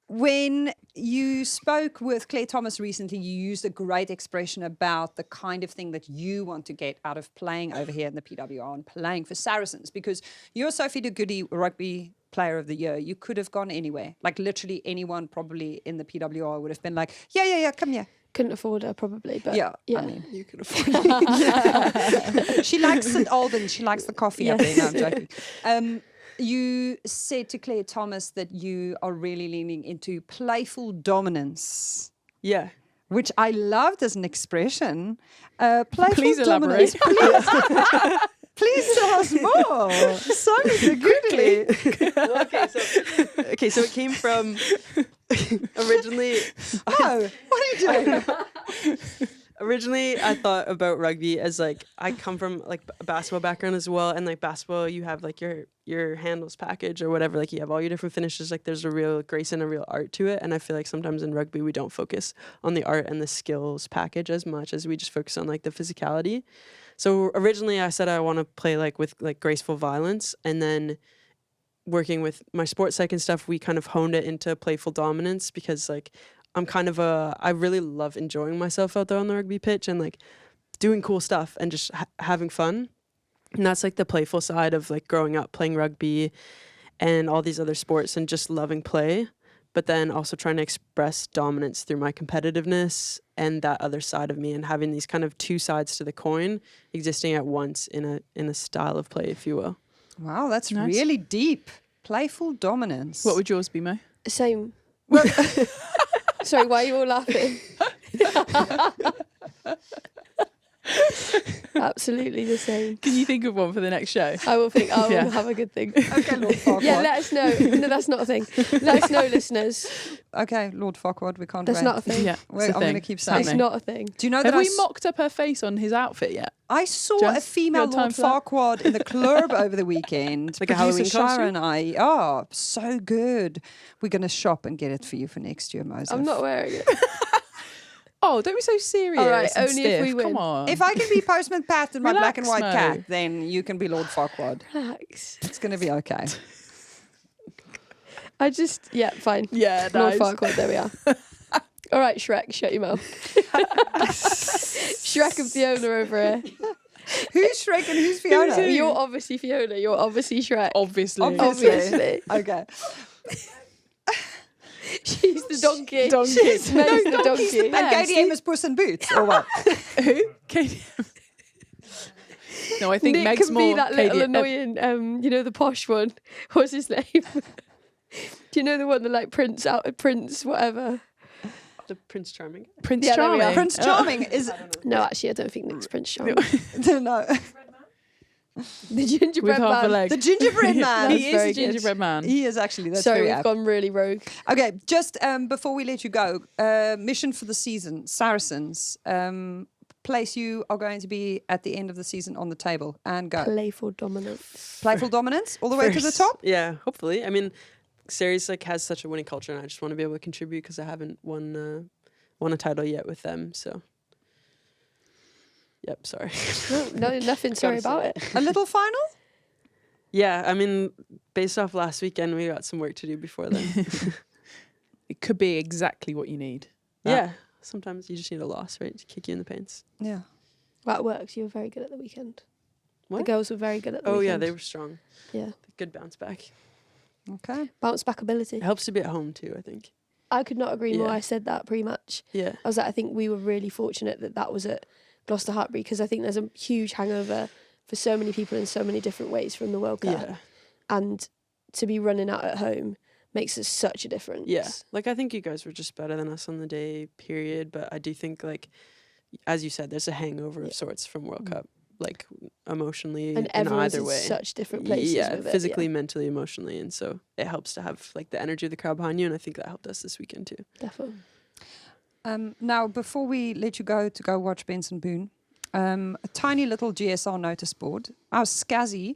When you spoke with Claire Thomas recently, you used a great expression about the kind of thing that you want to get out of playing over here in the PWR and playing for Saracens, because you're Sophie De Goede Rugby Player of the Year. You could have gone anywhere. Like literally anyone probably in the PWR would have been like, yeah, come here. Couldn't afford her probably, but Yeah, yeah. I mean, You could afford she likes St. Albans. She likes the coffee up there. No, I'm joking. You said to Claire Thomas that you are really leaning into playful dominance, Yeah. which I loved as an expression. Playful Please dominance. Please tell us more. Sophie De Goede. Okay, so it came from originally. No, what are you doing? Originally, I thought about rugby as like I come from like a basketball background as well, and like basketball, you have like your handles package or whatever. Like you have all your different finishes. Like there's a real grace and a real art to it, and I feel like sometimes in rugby we don't focus on the art and the skills package as much as we just focus on like the physicality. So originally, I said I want to play like with like graceful violence, and then working with my sports psych and stuff, we kind of honed it into playful dominance because like I'm kind of I really love enjoying myself out there on the rugby pitch and like doing cool stuff and just having fun. And that's like the playful side of like growing up playing rugby and all these other sports and just loving play, but then also trying to express dominance through my competitiveness and that other side of me, and having these kind of two sides to the coin existing at once in a style of play, if you will. Wow, that's Nice. really deep. Playful dominance. What would yours be, Mo? Same. Sorry, why are you all laughing? Absolutely the same. Can you think of one for the next show? I will think. I will Yeah. have a good thing. Okay, Lord Farquhar. Yeah, let us know. No, that's not a thing. Let us know, listeners. Okay, Lord Farquhar, we can't That's wait. not a thing. Yeah, Wait, it's a I'm thing. going to keep It's saying It's it. happening. not a thing. Do you know Have that we mocked up her face on his outfit yet? I saw Jess, a female you got time Lord for that? Farquhar in the club over the weekend. Like a Producer Halloween Shara costume? and I. Oh, so good. We're going to shop and get it for you for next year, Moses. I'm not wearing it. Oh, don't be so serious. All right, and only if we stiff. win. Come on. If I can be Postman Pat in my black and white Relax, Mo. cat, then you can be Lord Farquhar. Relax. It's going to be okay. Yeah, fine. Yeah, Lord nice. Farquhar, there we are. All right, Shrek, shut your mouth. Shrek and Fiona over here. Who's Shrek and who's Fiona? You're obviously Fiona. You're obviously Shrek. Obviously. Obviously. Okay. She's the donkey. Donkey. She's Meg's the donkey. And KDM is Puss in Boots, or what? Who? KDM. No, I think Nick Meg's can more be that little KDM. annoying, you know, the posh one. What's his name? Do you know the one that like Prince whatever? The Prince Charming. Prince Yeah, there we Charming. are. Prince Charming is... No, actually, I don't think Nick's Prince Charming. no. The gingerbread With half a man. leg. The gingerbread man. That's He is very a good. gingerbread man. He is actually. That's Sorry, very we've apt. gone really rogue. Okay, just before we let you go, mission for the season, Saracens. Place you are going to be at the end of the season on the table and go. Playful dominance. Playful dominance all the way to the First. top. Yeah, hopefully. I mean, Series like has such a winning culture, and I just want to be able to contribute because I haven't won a title yet with them. So, yep. Sorry. No, nothing sorry about it. A little final. Yeah, I mean, based off last weekend, we got some work to do before then. It could be exactly what you need. Yeah, sometimes you just need a loss, right, to kick you in the pants. Yeah. Well, it works. You were very good at the weekend. The What? girls were very good at the Oh weekend. yeah, they were strong. Yeah. Good bounce back. Okay. Bounce back ability. It helps to be at home too, I think. I could not agree more. Yeah. I said that pretty much. Yeah. I was like, I think we were really fortunate that was at Gloucester Hartbury, because I think there's a huge hangover for so many people in so many different ways from the World Cup. Yeah. And to be running out at home makes us such a difference. Yeah. Like, I think you guys were just better than us on the day, period. But I do think, like, as you said, there's a hangover of sorts from World Cup, like, emotionally And in everyone's either in way. such different places Yeah, with it, physically, mentally, emotionally. And so it helps to have, like, the energy of the crowd behind you. And I think that helped us this weekend too. Definitely. Now, before we let you go to go watch Benson Boone, a tiny little GSR notice board. Our Scazzy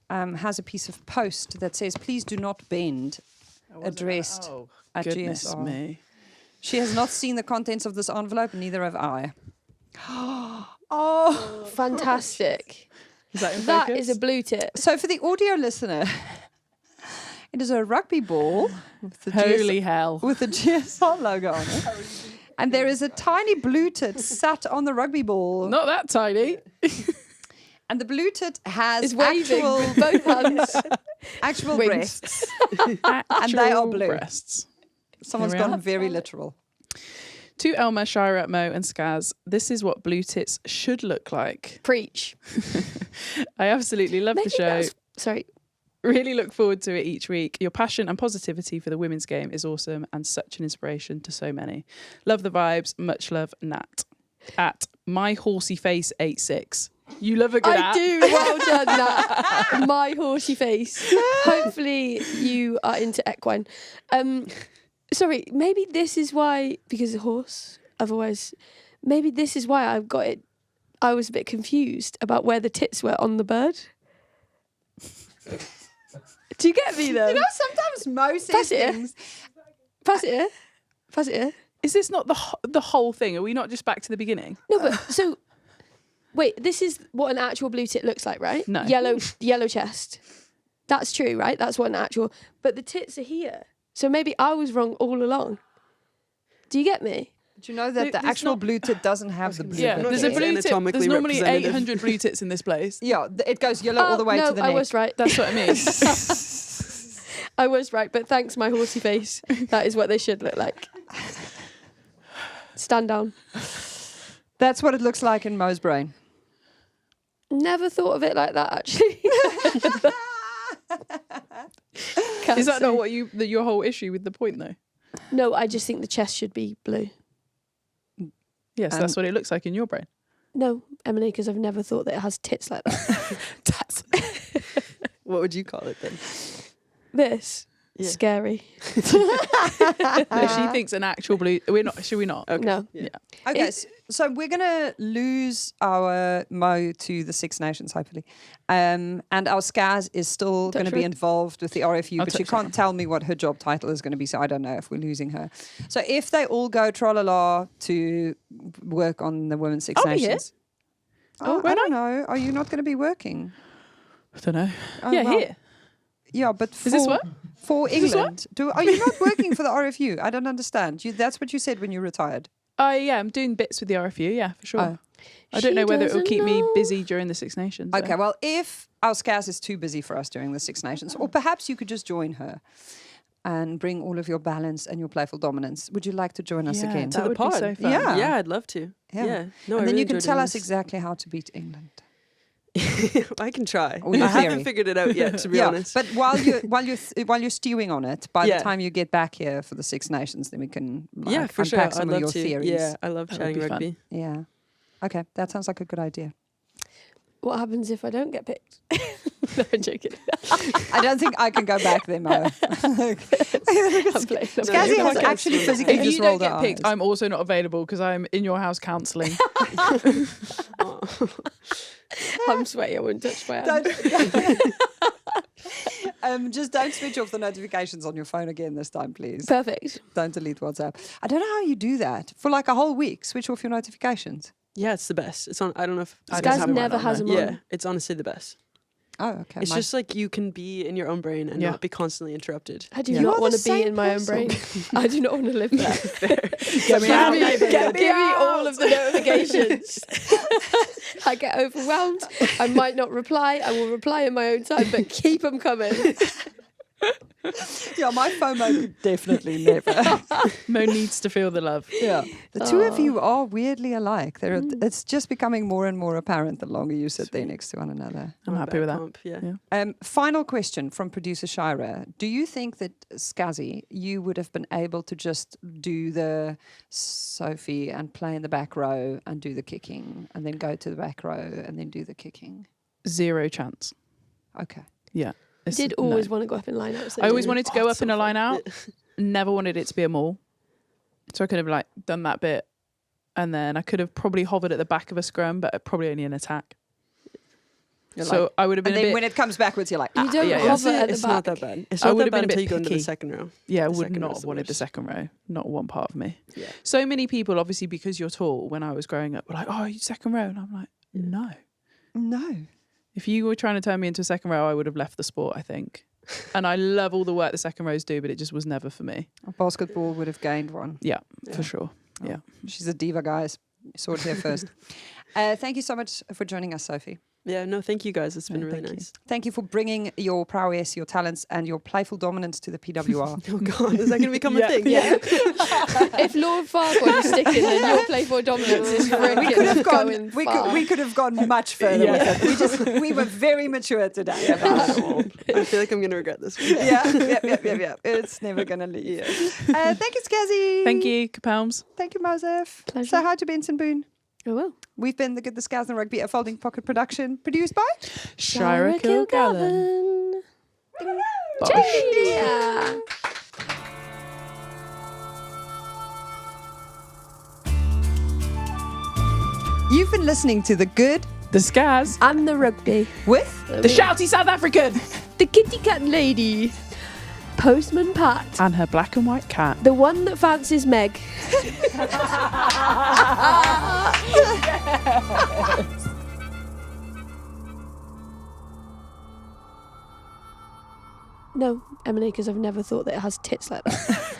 has a piece of post that says, "Please do not bend," addressed at Goodness GSR. me. She has not seen the contents of this envelope, neither have I. Oh, Fantastic. Is that in That focus? is a blue tit. so for the audio listener, it is a rugby ball with the Holy hell. with the GSR logo on it. And there is a tiny blue tit sat on the rugby ball. Not that tiny. And the blue tit has It's waving actual, with both hands. actual Wings. breasts. And they are Actual blue. breasts. Someone's Here we gone are. very literal. To Elma, Shira, Mo and Scaz, this is what blue tits should look like. Preach. I absolutely love Maybe the show. that's- Sorry. Really look forward to it each week. Your passion and positivity for the women's game is awesome and such an inspiration to so many. Love the vibes. Much love, Nat. At my horsey face 86. You love a good I at. do. Well done, Nat. My horsey face. Hopefully you are into equine. Sorry, maybe this is why, because a horse, otherwise, maybe this is why I've got it. I was a bit confused about where the tits were on the bird. Do you get me though? You know, sometimes Mo says Pass it here. things. Pass it here. Pass it here. Is this not the whole thing? Are we not just back to the beginning? No, but so wait, this is what an actual blue tit looks like, right? No. Yellow chest. That's true, right? That's what an actual. But the tits are here, so maybe I was wrong all along. Do you get me? Do you know that the There's actual not- blue tit doesn't have the blue Yeah, bit? there's a it's blue tip. anatomically There's normally representative. 800 blue tits in this place. Yeah, it goes yellow all the way no, to the I neck. was right. That's what I mean. I was right, but thanks, my horsey face. That is what they should look like. Stand down. That's what it looks like in Mo's brain. Never thought of it like that, actually. Can't Is that say. not what your whole issue with the point though? No, I just think the chest should be blue. Yes, that's what it looks like in your brain. No, Emily, because I've never thought that it has tits like that. That's What would you call it then? This. Yeah. Scary. no, she thinks an actual blue. We're not. Should we not? Okay. No. Yeah. Okay, It's- so we're going to lose our Mo to the Six Nations, hopefully. And our Scaz is still going to be wood. involved with the RFU, I'll but she touch can't tell me what her job title is going to be, so I don't know if we're losing her. So if they all go tra-la-la to work on the Women's Six I'll be here. Nations. Oh, I won't don't know. Are you not going to be working? I don't know. Oh, Yeah, well, here. Yeah, but for, Is this what? for this what? England, are you not working for the RFU? I don't understand. That's what you said when you retired. Yeah, I'm doing bits with the RFU. Yeah, for sure. Oh. I don't She know whether it will doesn't keep me know. busy during the Six Nations. though. Okay, well, if our Scaz is too busy for us during the Six Nations, or perhaps you could just join her and bring all of your balance and your playful dominance. Would you like to join us Yeah, again? that would be so fun. Yeah. Yeah, I'd love to. Yeah. Yeah. No, and I then really you can enjoyed tell doing us this. exactly how to beat England. I can try. Or your I haven't theory. figured it out yet, to be yeah, honest. but while you're stewing on it, by Yeah. the time you get back here for the Six Nations, then we can Yeah, for sure. unpack some I'd of love your to. theories. Yeah, I love That would chatting be fun. rugby. Yeah. Okay, that sounds like a good idea. What happens if I don't get picked? No, I'm joking. I don't think I can go back there, Mo. I'm playing. Scazzy No, has okay. actually physically If just you don't rolled get her picked, eyes. I'm also not available because I'm in your house counselling. I'm sweaty. I wouldn't touch my hand. Just don't switch off the notifications on your phone again this time, please. Perfect. Don't delete WhatsApp. I don't know how you do that for like a whole week. Switch off your notifications. Yeah, it's the best. It's on. I don't know if I This just guy have one never on has there. them on. Yeah, it's honestly the best. Oh, okay. It's just like you can be in your own brain and Yeah. not be constantly interrupted. I do You are not the want to be same in my own brain. I do not want to live there. Get me out. Give me all of the notifications. I get overwhelmed. I might not reply. I will reply in my own time, but keep them coming. Yeah, my FOMO could definitely never. Mo needs to feel the love. Yeah. The two of you are weirdly alike. It's just becoming more and more apparent the longer you sit there next to one another. I'm happy with that. Yeah. Final question from producer Shira. Do you think that, Scazzy, you would have been able to just do the Sophie and play in the back row and do the kicking and then go to the back row and then do the kicking? 0 chance. Okay. Yeah. I did always want to go up in line out. I always wanted to go up in a line out. Never wanted it to be a maul. So I could have like done that bit and then I could have probably hovered at the back of a scrum, but probably only an attack. So I would have been and a then bit... when it comes backwards, you're like, You don't yeah, hover at the It's back. not that bad. It's I not would that have been bad a until bit you go into the picky. second row. Yeah, I The would second not row's have the wanted the worst. second row. Not one part of me. Yeah. So many people, obviously, because you're tall, when I was growing up, were like, oh, you second row. And I'm like, no. no. If you were trying to turn me into a second row, I would have left the sport, I think. And I love all the work the second rows do, but it just was never for me. Basketball would have gained one. Yeah, for sure. Oh, Yeah. She's a diva, guys. You saw it here first. Thank you so much for joining us, Sophie. Yeah, no, thank you guys. It's been really thank you. nice. Thank you for bringing your prowess, your talents, and your playful dominance to the PWR. Oh God, is that going to become a thing? Yeah. If Lord Farquhar is sticking, then your playful dominance is freaking we could have gone. going We far. could have gone much further with it. We were very mature today about it all. I feel like I'm going to regret this one. Yeah. It's never gonna leave. Thank you, Scazzy. Thank you, Capelms. Thank you, Mosef. Pleasure. Say hi to Benson Boone. Oh, well. We've been the Good, the Scaz and Rugby, a Folding Pocket production, produced by Shira Kilgallen. Yeah. You've been listening to The Good The Scaz. And the rugby. with The shouty South African. The kitty cat lady. Postman Pat. And her black and white cat. The one that fancies Meg. No, Emily, because I've never thought that it has tits like that.